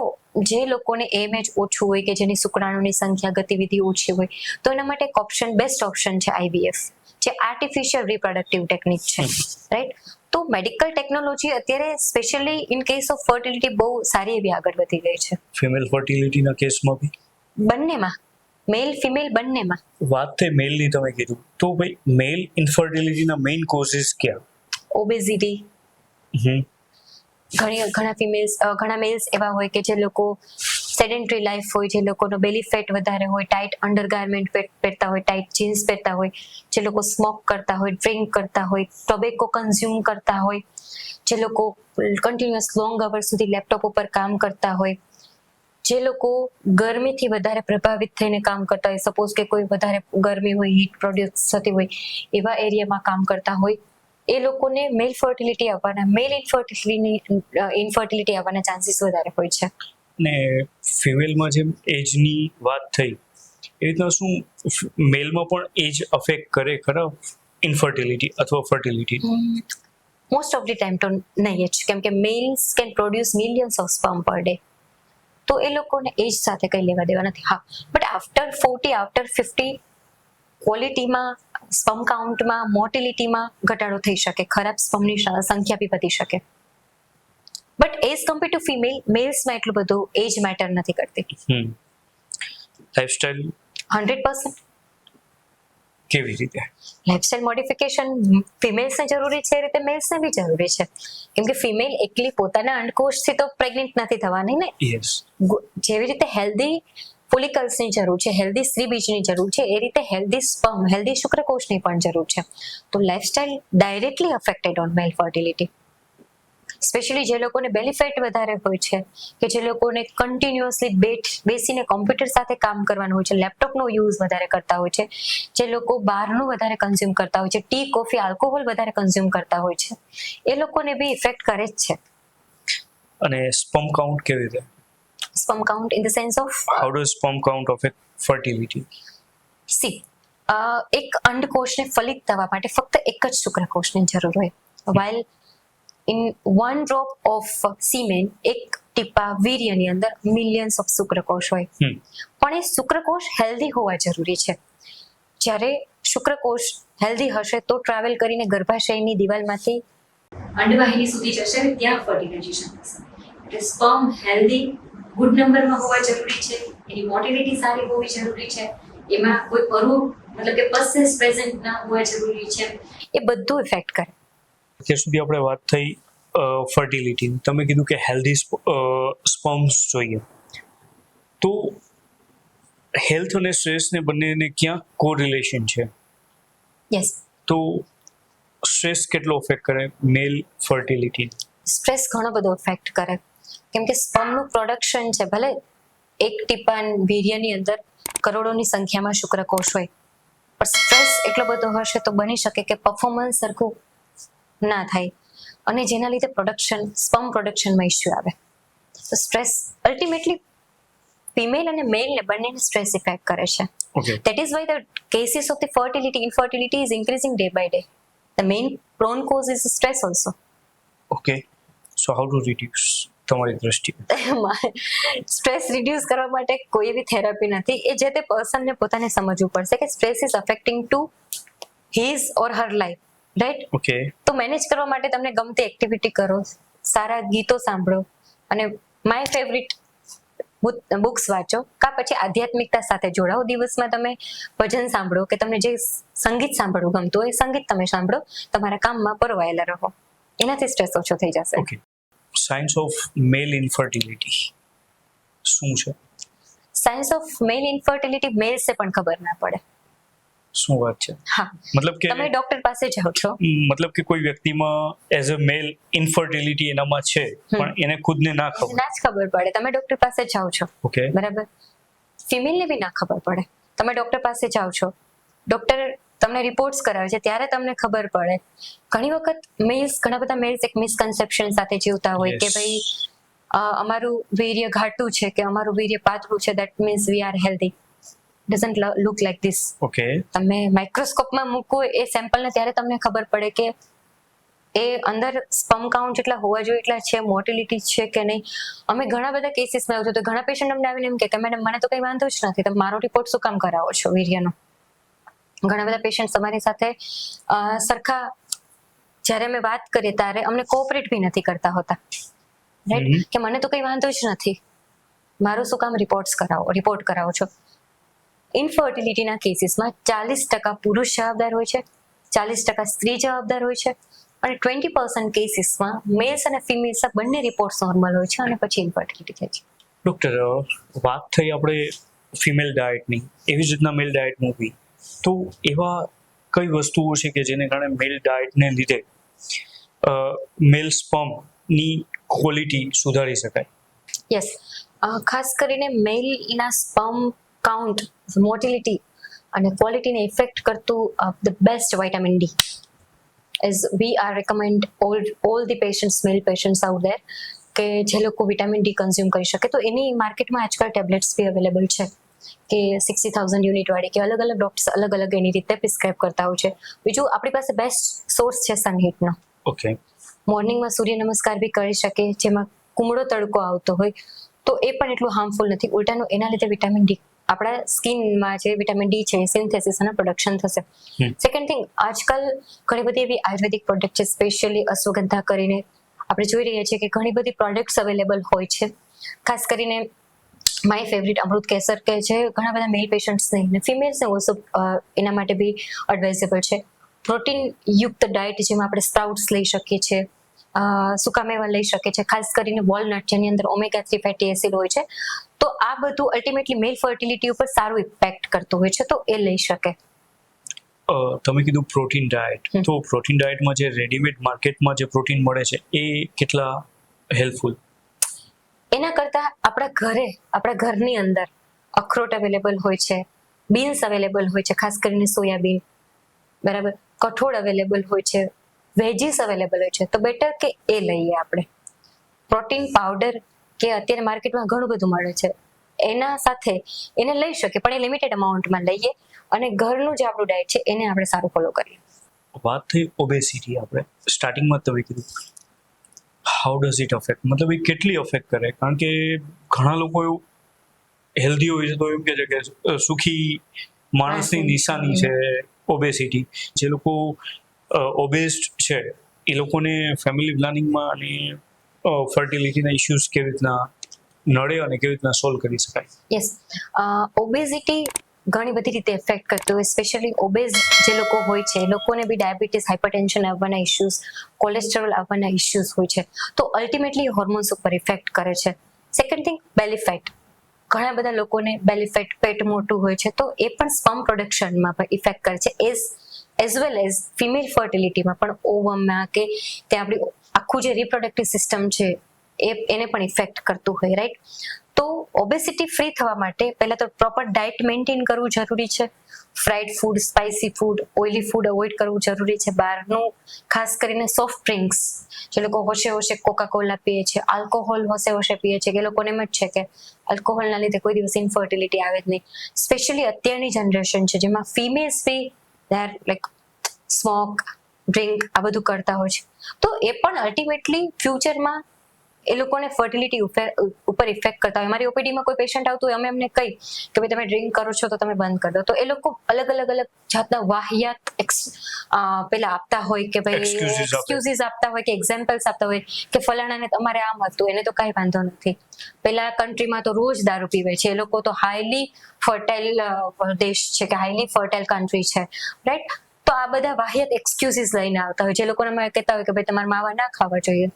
જે લોકોને એમએચ ઓછું હોય કે જેની શુક્રાણુની સંખ્યા ગતિવિધિ ઓછી હોય તો એના માટે એક બેસ્ટ ઓપ્શન છે IVF, જે આર્ટિફિશિયલ રિપ્રોડક્ટિવ ટેકનિક છે, રાઈટ. તો મેડિકલ ટેકનોલોજી અત્યારે specially in case of fertility બહુ સારી એવી આગળ વધી ગઈ છે. ફિમેલ ફર્ટિલિટીના કેસમાં બી બંનેમાં, મેલ ફિમેલ બંનેમાં. વાત થઈ મેલની, તમે કીધું તો ભાઈ મેલ ઇનફર્ટિલિટીના મેઇન કોઝિસ ક્યાં? ઓબેસિટી. ઘણા મેલ્સ એવા હોય કે જે લોકો સેડેન્ટરી લાઈફ હોય, જે લોકોનો બેલી ફેટ વધારે હોય, ટાઈટ અંડરગાર્મેન્ટ પહેરતા હોય, ટાઈટ જીન્સ પહેરતા હોય, જે લોકો સ્મોક કરતા હોય, ડ્રિંક કરતા હોય, ટોબેકો કન્ઝ્યુમ કરતા હોય, જે લોકો કન્ટિન્યુઅસ લોંગ અવર સુધી લેપટોપ ઉપર કામ કરતા હોય, જે લોકો ગરમીથી વધારે પ્રભાવિત થઈને કામ કરતા હોય, સપોઝ કે કોઈ વધારે ગરમી હોય, હીટ પ્રોડ્યુસ થતી હોય એવા એરિયામાં કામ કરતા હોય, એ લોકોને મેલ ઇન્ફર્ટિલિટી આવવાના ચાન્સીસ વધારે હોય છે. ને ફિમેલમાં જેમ એજની વાત થઈ એ રીતના શું મેલમાં પણ એજ અફેક્ટ કરે ખરા ઇનફર્ટિલિટી અથવા fertility? Most of the time તો નહીં જ, કેમ કે mails can produce millions of sperm per day, તો એ લોકોને એજ સાથે કંઈ લેવા દેવા નથી. હા, બટ આફ્ટર 40, આફ્ટર 50 ક્વોલિટીમાં, સ્પર્મ કાઉન્ટમાં, મોર્ટિલિટીમાં ઘટાડો થઈ શકે, ખરાબ સ્પર્મની સંખ્યા બી વધી શકે. But as compare to female, મેલ્સમાં એટલું બધું એજ મેટર નથી કરતી. લાઇફસ્ટાઇલ 100%. કેવી રીતે? લાઇફસ્ટાઇલ મોડિફિકેશન ફિમેલ્સને જરૂરી છે એ રીતે મેલ્સને બી જરૂરી છે, કેમ કે ફિમેલ એકલી પોતાના અંડકોશથી તો પ્રેગ્નેન્ટ નથી થવાની ને. યસ. જેવી રીતે હેલ્ધી ફોલિકલ્સની જરૂર છે, હેલ્ધી સ્ત્રીબીજની જરૂર છે, એ રીતે હેલ્ધી સ્પર્મ, હેલ્ધી શુક્રકોષની પણ જરૂર છે. તો lifestyle directly affected on male fertility. Specially જે લોકોને બેલી ફેટ વધારે હોય છે, કે જે લોકોને કન્ટિન્યુઅસલી બેસીને કોમ્પ્યુટર સાથે કામ કરવાનું હોય છે, લેપટોપનો યુઝ વધારે કરતા હોય છે, જે લોકો બહારનું વધારે કન્ઝ્યુમ કરતા હોય છે, ટી, કોફી, આલ્કોહોલ વધારે કન્ઝ્યુમ કરતા હોય છે, એ લોકોને બી ઇફેક્ટ કરે જ છે. અને સ્પર્મ કાઉન્ટ કેવી રીતે? Sperm count in the sense of how does sperm count affect fertility? એક અંડકોષને ફલિત થવા માટે ફક્ત એક જ શુક્રકોષની જરૂર હોય. While in 1 drop of semen, એક ટીપા વીર્યની અંદર મિલિયન્સ ઓફ શુક્રકોષ હોય, પણ એ શુક્રકોષ હેલ્ધી હોવા જરૂરી છે. જ્યારે શુક્રકોષ હેલ્ધી હશે તો ટ્રાવેલ કરીને ગર્ભાશયની દિવાલમાંથી અંડવાહિની સુધી જશે અને ત્યાં ફર્ટિલાઇઝેશન થશે. એટલે સ્પર્મ હેલ્ધી ગુડ નંબરમાં હોવા જરૂરી છે, એની મોટિલિટી સારી હોવી જરૂરી છે, એમાં કોઈ મતલબ કે પસેસ પ્રેઝન્ટ ના હોવા જરૂરી છે, એ બધું ઇફેક્ટ કરે. અત્યાર સુધી આપણે વાત થઈ ફર્ટિલિટીની, તમે કીધું કે હેલ્ધી સ્પર્મ્સ જોઈએ, તો હેલ્થ અને સ્ટ્રેસ ને બંનેને ક્યાં કોરિલેશન છે, યસ. તો સ્ટ્રેસ કેટલો અફેક્ટ કરે મેલ ફર્ટિલિટી? સ્ટ્રેસ ઘણો બધો ઇફેક્ટ કરે, કેમ કે સ્પર્મનું પ્રોડક્શન છે, ભલે એક ટીપાન વીર્યની અંદર કરોડોની સંખ્યામાં શુક્રકોષ હોય, પણ સ્ટ્રેસ એટલો બધો હશે તો બની શકે કે પરફોર્મન્સ સરખું ના થાય, અને જેના લીધે સ્પર્મ પ્રોડક્શનમાં ઇસ્યુ આવે. તો સ્ટ્રેસ અલ્ટિમેટલી ફિમેલ અને મેલને બંનેને સ્ટ્રેસ ઇફેક્ટ કરે છે. Okay, That is why the cases of the infertility is increasing day by day. The main prone cause is stress also. Okay. So how to reduce તમારી દ્રષ્ટિએ? સ્ટ્રેસ રિડ્યુસ કરવા માટે કોઈ એવી થેરાપી નથી, એ જે તે પર્સનને પોતાને સમજવું પડશે કે stress is affecting to his or her life, right? Okay, તો મેનેજ કરવા માટે તમને ગમતી એક્ટિવિટી કરો, સારા ગીતો સાંભળો, અને માય ફેવરિટ બુક્સ વાંચો, કા પછી આધ્યાત્મિકતા સાથે જોડાઓ. દિવસમાં તમે ભજન સાંભળો કે તમને જે સંગીત સાંભળવું ગમતું હોય સંગીત તમે સાંભળો, તમારા કામમાં પરોવાયેલા રહો, એનાથી સ્ટ્રેસ ઓછો થઈ જશે. Okay. Science of male infertility શું છે? સાયન્સ ઓફ મેલ ઇન્ફર્ટિલિટી મેલ્સે પણ ખબર ના પડે. શું વાત છે? હા, મતલબ કે તમે ડોક્ટર પાસે જાઓ છો, મતલબ કે કોઈ વ્યક્તિમાં એઝ અ મેલ ઇન્ફર્ટિલિટી એનામાં છે પણ એને ખુદને ના ખબર. ના જ ખબર પડે. તમે ડોક્ટર પાસે જાઓ છો, ઓકે, બરાબર, ફિમેલને બી ના ખબર પડે. તમે ડોક્ટર પાસે જાઓ છો, ડોક્ટર તમને રિપોર્ટ્સ કરાવે છે ત્યારે તમને ખબર પડે. ઘણી વખત ઘણા બધા મેલ્સ એક મિસકન્સેપ્શન સાથે જીવતા હોય કે Yes. ભાઈ અમારું વીર્ય ઘાટું છે કે અમારું વીર્ય પાતળું છે, that means we are healthy. Doesn't look like this. Okay, તમે માઇક્રોસ્કોપમાં મૂકો એ સેમ્પલને ત્યારે તમને ખબર પડે કે એ અંદર સ્પર્મ કાઉન્ટ જેટલા હોવા જોઈએ એટલા છે, મોર્ટિલિટી છે કે નહીં. અમે ઘણા બધા કેસીસમાં આવ્યું તો ઘણા પેશન્ટ અમને આવીને એમ કે મેડમ મને તો કંઈ વાંધો જ નથી, તમે મારો રિપોર્ટ શું કામ કરાવો છો વીર્યનો? ઘણા બધા પેશન્ટ અમારી સાથે સરખા જ્યારે અમે વાત કરીએ ત્યારે અમને કોઓપરેટ બી નથી કરતા હોતા, રાઈટ? કે મને તો કંઈ વાંધો જ નથી, મારું શું કામ રિપોર્ટ કરાવો છો? ઇન્ફર્ટિલિટીના કેસીસમાં 40% પુરુષ જવાબદાર હોય છે, 40% સ્ત્રી જવાબદાર હોય છે, અને 20% કેસીસમાં મેલ્સ અને ફિમેલ્સ બંને રિપોર્ટ્સ નોર્મલ હોય છે અને પછી ઇન્ફર્ટિલિટી થાય છે. ડોક્ટર, વાત થઈ આપણે ફિમેલ ડાયટની, એવી જ રીતના મેલ ડાયટનું બી, તો એવા કઈ વસ્તુઓ છે કે જેને કારણે મેલ ડાયટને લીધે મેલ સ્પર્મની ક્વોલિટી સુધારી શકાય? યસ, ખાસ કરીને મેલના સ્પર્મ કાઉન્ટ, મોર્ટિલિટી અને ક્વોલિટીને ઇફેક્ટ કરતું the best vitamin D is we are recommend all the patients, male patients out there, કે જે લોકો વિટામિન ડી કન્ઝ્યુમ કરી શકે. તો એની માર્કેટમાં આજકાલ ટેબ્લેટ્સ બી અવેલેબલ છે કે 60,000 યુનિટ વાળી, કે અલગ અલગ ડોક્ટર્સ અલગ અલગ એની રીતે પ્રિસ્ક્રાઇબ કરતા હોય છે. બીજું આપણી પાસે બેસ્ટ સોર્સ છે સનહીટનો. ઓકે, મોર્નિંગમાં સૂર્ય નમસ્કાર બી કરી શકે, જેમાં કુમળો તડકો આવતો હોય તો એ પણ એટલું હાર્મફુલ નથી. ઉલટાનું એના લીધે વિટામિન ડી આપણા સ્કિનમાં જે વિટામિન ડી છે સિન્થેસિસ અને પ્રોડક્શન થશે. સેકન્ડ થિંગ, આજકાલ ઘણી બધી એવી આયુર્વેદિક પ્રોડક્ટ છે, સ્પેશિયલી અશ્વગંધા કરીને આપણે જોઈ રહ્યા છીએ કે ઘણી બધી પ્રોડક્ટ્સ અવેલેબલ હોય છે. ખાસ કરીને માય ફેવરિટ અમૃત કેસર કે જે ઘણા બધા મેલ પેશન્ટ્સને અને ફિમેલ્સને ઓલ્સો એના માટે બી એડવાઇઝેબલ છે. પ્રોટીન યુક્ત ડાયટ જેમાં આપણે સ્પ્રાઉટ્સ લઈ શકીએ છીએ, સૂકા મેવા લઈ શકીએ છીએ, ખાસ કરીને વોલનટ જેની અંદર ઓમેગા 3 ફેટી એસિડ હોય છે. તો આ બધું અલ્ટિમેટલી મેલ ફર્ટિલિટી ઉપર સારું ઇમ્પેક્ટ કરતું હોય છે, તો એ લઈ શકે. તમે કીધું પ્રોટીન ડાયટ, તો પ્રોટીન ડાયટમાં જે રેડીમેડ માર્કેટમાં જે પ્રોટીન મળે છે એ કેટલા હેલ્પફુલ? એના કરતાં આપણા ઘરની અંદર અખરોટ અવેલેબલ હોય છે, બીન્સ અવેલેબલ હોય છે, ખાસ કરીને સોયાબીન, બરાબર, કઠોળ અવેલેબલ હોય છે, વેજીસ અવેલેબલ હોય છે, તો બેટર કે એ લઈએ આપણે. પ્રોટીન પાવડર કે અત્યારે માર્કેટમાં ઘણું બધું મળે છે, એના સાથે એને લઈ શકીએ, પણ એ લિમિટેડ અમાઉન્ટમાં લઈએ અને ઘરનું જે આપણું ડાયટ છે એને આપણે સારું ફોલો કરીએ. વાત થઈ ઓબેસિટી, આપણે સ્ટાર્ટિંગમાં તમે કીધું હાઉ ડઝ ઇટ અફેક્ટ, મતલબ એ કેટલી અફેક્ટ કરે? કારણ કે ઘણા લોકો એવું હેલ્ધી હોય છે તો એમ કહે છે કે સુખી માણસની નિશાની છે ઓબેસિટી. જે લોકો ઓબેસ્ડ છે એ લોકોને ફેમિલી પ્લાનિંગમાં અને ફર્ટિલિટીના ઇશ્યુઝ કેવી રીતના નડે અને કેવી રીતના સોલ્વ કરી શકાય? યસ, ઓબેસિટી ઘણી બધી રીતે એફેક્ટ કરતું હોય, સ્પેશિયલી ઓબેઝ જે લોકો હોય છે એ લોકોને બી ડાયાબિટીસ, હાઇપરટેન્શન આવવાના ઇશ્યુઝ, કોલેસ્ટ્રોલ આવવાના ઇશ્યુઝ હોય છે. તો અલ્ટિમેટલી હોર્મોન્સ ઉપર ઇફેક્ટ કરે છે. સેકન્ડ થિંગ, બેલી ફેટ. ઘણા બધા લોકોને બેલી ફેટ, પેટ મોટું હોય છે, તો એ પણ સ્પર્મ પ્રોડક્શનમાં પણ ઇફેક્ટ કરે છે. એઝ વેલ એઝ ફિમેલ ફર્ટિલિટીમાં પણ ઓવમમાં કે તે આપણી આખું જે રિપ્રોડક્ટિવ સિસ્ટમ છે એને પણ ઇફેક્ટ કરતું હોય, રાઈટ? તો ઓબેસિટી ફ્રી થવા માટે પહેલા તો પ્રોપર ડાયટ મેન્ટેન કરવું જરૂરી છે. Fried food, spicy food, oily food avoid કરવું જરૂરી છે. બહારનું ખાસ કરીને સોફ્ટ ડ્રિંક્સ, જે લોકો હોશે કોકા કોલા પીએ છે, આલ્કોહોલ હોશે પીએ છે, કે લોકોને એમ જ છે કે આલ્કોહોલના લીધે કોઈ દિવસ ઇન્ફર્ટિલિટી આવે જ નહીં. સ્પેશિયલી અત્યારની જનરેશન છે જેમાં ફિમેલ્સ બી they are like smoke, drink આ બધું કરતા હોય છે. તો એ પણ અલ્ટિમેટલી ફ્યુચરમાં એ લોકોને ફર્ટિલિટી ઉપર ઇફેક્ટ કરતા હોય. અમારી ઓપીડીમાં કોઈ પેશન્ટ આવતું હોય, અમે એમને કહી કે ભાઈ તમે ડ્રિંક કરો છો તો તમે બંધ કરી દો, તો એ લોકો અલગ જાતના વાહિયાત પેલા આપતા હોય કે ભાઈ એક્સક્યુઝીસ આપતા હોય કે એક્ઝામ્પલ્સ આપતા હોય કે ફલાણાને તમારે આમ હતું, એને તો કાંઈ વાંધો નથી. પેલા કન્ટ્રીમાં તો રોજ દારૂ પીવે છે, એ લોકો તો હાઈલી ફર્ટાઇલ દેશ છે કે હાઈલી ફર્ટાઇલ કન્ટ્રી છે, રાઈટ? તો આ બધા વાહિયાત એક્સક્યુઝીસ લઈને આવતા હોય, જે લોકોને અમે કહેતા હોય કે ભાઈ તમારે માવા ના ખાવા જોઈએ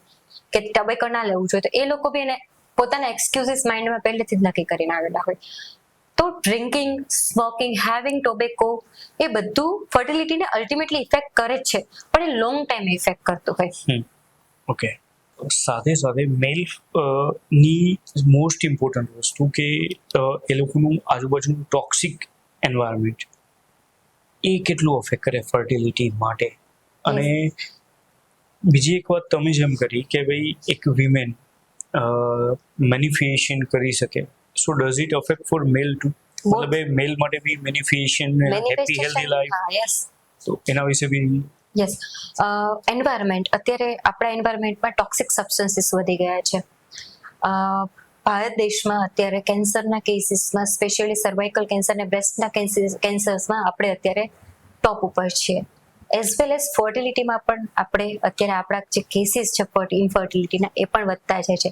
કે ટબેકો ના લેવું જોઈએ, તો એ લોકો બી એને પોતાના એક્સક્યુઝીસ માઇન્ડમાં પહેલેથી જ નક્કી કરીને આવેલા હોય. તો ડ્રિંકિંગ, સ્મોકિંગ, હેવિંગ ટોબેકો એ બધું ફર્ટિલિટીને અલ્ટિમેટલી ઇફેક્ટ કરે જ છે, પણ એ લોંગ ટાઈમ ઇફેક્ટ કરતું હોય. ઓકે. સાથે સાથે મેલ ની મોસ્ટ ઇમ્પોર્ટન્ટ વસ્તુ કે એ લોકોનું આજુબાજુનું ટોક્સિક એન્વાયરમેન્ટ એ કેટલું અફેક્ટ કરે ફર્ટિલિટી માટે. અને બીજી એક વાત તમે જેમ કરી કે ભાઈ એક વિમેન મેનિફિએશન કરી શકે, so does it affect for male too? મતલબ એ મેલ માટે બી મેનિફિએશન, હેપી હેલ્ધી લાઈફ, તો એના વિશે બી યસ. એન્વાયરમેન્ટ, અત્યારે આપણા એન્વાયરમેન્ટમાં ટોક્સિક સબસ્ટન્સીસ વધી ગયા છે. ભારત દેશમાં અત્યારે કેન્સરના કેસીસમાં, સ્પેશિયલી સર્વાઇકલ કેન્સર અને બ્રેસ્ટના કેન્સર્સમાં આપણે અત્યારે ટોપ ઉપર છીએ. એઝ વેલ એઝ ફર્ટિલિટીમાં પણ આપણે અત્યારે આપણા જે કેસીસ છે ઇનફર્ટિલિટીના એ પણ વધતા જાય છે.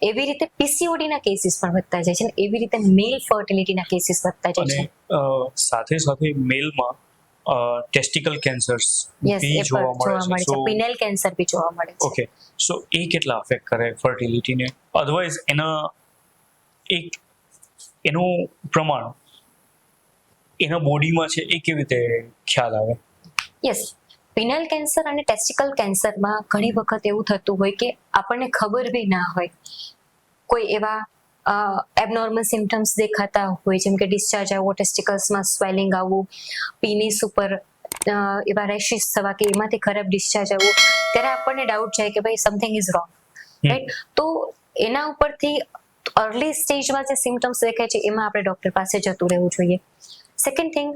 એવી રીતે પીસીઓડીના કેસીસ પણ વધતા જાય છે, અને એવી રીતે મેલ ફર્ટિલિટીના કેસીસ વધતા જાય છે. અને સાથે સાથે મેલમાં ટેસ્ટિકલ કેન્સર્સ બી જોવા મળે છે, પિનેલ કેન્સર બી જોવા મળે છે. ઓકે, સો એ કેટલા અફેક્ટ કરે ફર્ટિલિટીને? અધરવાઇઝ એનું પ્રમાણ એના બોડીમાં છે એ કેવી રીતે ખ્યાલ આવે? યસ, પિનલ કેન્સર અને ટેસ્ટિકલ કેન્સરમાં ઘણી વખત એવું થતું હોય કે આપણને ખબર બી ના હોય. કોઈ એવા એબનોર્મલ સિમ્ટમ્સ દેખાતા હોય, જેમ કે ડિસ્ચાર્જ આવવો, ટેસ્ટિકલ્સમાં સ્વેલિંગ આવવું, પીનીસ ઉપર એવા રેશિસ થવા કે એમાંથી ખરાબ ડિસ્ચાર્જ આવવું, ત્યારે આપણને ડાઉટ જાય કે ભાઈ સમથિંગ ઇઝ રોંગ, રાઈટ? તો એના ઉપરથી અર્લી સ્ટેજમાં જે સિમ્ટમ્સ દેખાય છે એમાં આપણે ડોક્ટર પાસે જતું રહેવું જોઈએ. સેકન્ડ થિંગ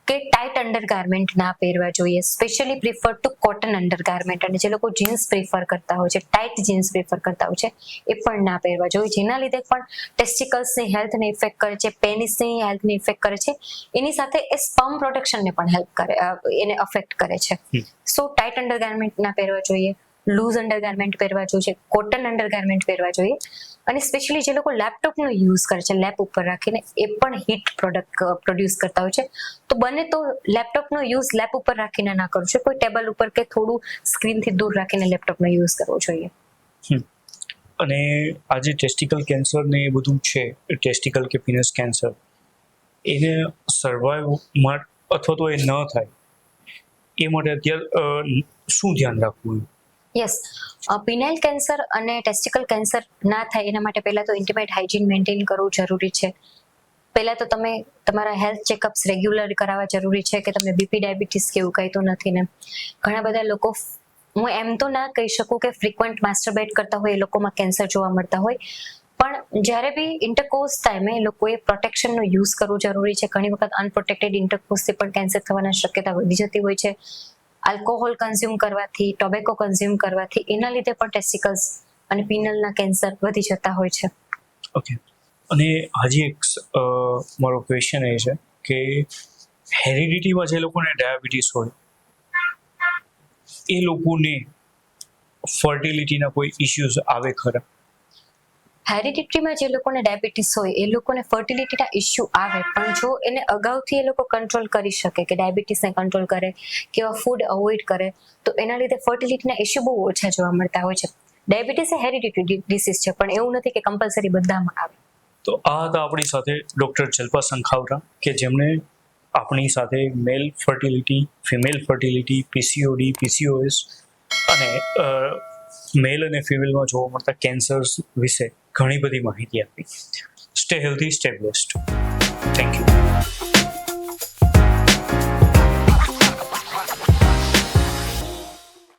કે ટાઈટ અંડરગાર્મેન્ટ ના પહેરવા જોઈએ, specially prefer to cotton undergarment. અને જે લોકો જીન્સ પ્રિફર કરતા હોય છે, ટાઈટ જીન્સ પ્રિફર કરતા હોય છે, એ પણ ના પહેરવા જોઈએ, જેના લીધે પણ ટેસ્ટિકલ્સની હેલ્થને ઇફેક્ટ કરે છે, પેનિસની હેલ્થને ઇફેક્ટ કરે છે, એની સાથે એ સ્પર્મ પ્રોડક્શનને પણ હેલ્પ કરે, એને અફેક્ટ કરે છે. સો ટાઈટ અંડરગાર્મેન્ટ ના પહેરવા જોઈએ, લૂઝ અંડરગાર્મેન્ટ પહેરવા જોઈએ, કોટન અંડરગાર્મેન્ટ પહેરવા જોઈએ. અને સ્પેશિયલી જે લોકો લેપટોપનો યુઝ કરે છે લેપ ઉપર રાખીને, એ પણ હીટ પ્રોડ્યુસ કરતા હોય છે, તો બને તો લેપટોપનો યુઝ લેપ ઉપર રાખીને ના કરવો જોઈએ, કોઈ ટેબલ ઉપર કે થોડું સ્ક્રીનથી દૂર રાખીને લેપટોપનો યુઝ કરવો જોઈએ. અને આજે ટેસ્ટિકલ કેન્સર ને એ બધું છે, ટેસ્ટિકલ કે પીનસ કેન્સર, એને સર્વાઈવ અથવા તો એ ન થાય એ માટે અત્યારે શું ધ્યાન રાખવું? યસ, પિનાઇલ કેન્સર અને ટેસ્ટિકલ કેન્સર ના થાય એના માટે પહેલા તો ઇન્ટિમેટ હાઇજીન મેન્ટેન કરવું જરૂરી છે. પહેલા તો તમે તમારા હેલ્થ ચેકઅપ્સ રેગ્યુલર કરાવવા જરૂરી છે કે તમને બીપી, ડાયાબિટીસ કે એવું કંઈ તો નથી ને. ઘણા બધા લોકો, હું એમ તો ના કહી શકું કે ફ્રિક્વન્ટ માસ્ટરબેટ કરતા હોય એ લોકોમાં કેન્સર જોવા મળતા હોય, પણ જ્યારે બી ઇન્ટરકોર્સ ટાઈમે એ લોકોએ પ્રોટેક્શનનો યુઝ કરવું જરૂરી છે. ઘણી વખત અનપ્રોટેક્ટેડ ઇન્ટરકોર્સથી પણ કેન્સર થવાના શક્યતા વધી જતી હોય છે. આલ્કોહોલ કન્ઝ્યુમ કરવાથી, ટોબેકો કન્ઝ્યુમ કરવાથી એના લીધે પણ ટેસ્ટિકલ્સ અને પિનલના કેન્સર વધી જતા હોય છે. ઓકે. અને હજી એક મારો ક્વેશ્ચન એ છે કે હેરિડિટીમાં જે લોકોને ડાયાબિટીસ હોય એ લોકોને ફર્ટિલિટીના કોઈ ઇશ્યુઝ આવે ખરા? હેરિડિટીમાં જે લોકોને ડાયાબિટીસ હોય એ લોકોને ફર્ટિલિટીના ઇશ્યુ આવે, પણ જો એને અગાઉથી એ લોકો કંટ્રોલ કરી શકે, કે ડાયાબિટીસને કંટ્રોલ કરે, કેવા ફૂડ અવોઇડ કરે, તો એના લીધે ફર્ટિલિટીના ઇશ્યુ બહુ ઓછા જોવા મળતા હોય છે. ડાયાબિટીસ એ હેરિડિટરી ડિસીઝ છે, પણ એવું નથી કે કમ્પલસરી બધામાં આવે. તો આ હતા આપણી સાથે ડૉક્ટર જલ્પા સંખાવરા કે જેમણે આપણી સાથે male fertility, female fertility, PCOD, PCOS અને મેલ અને ફિમેલમાં જોવા મળતા કેન્સર્સ વિશે ઘણી બધી માહિતી આપી. Stay healthy, stay blessed. Thank you.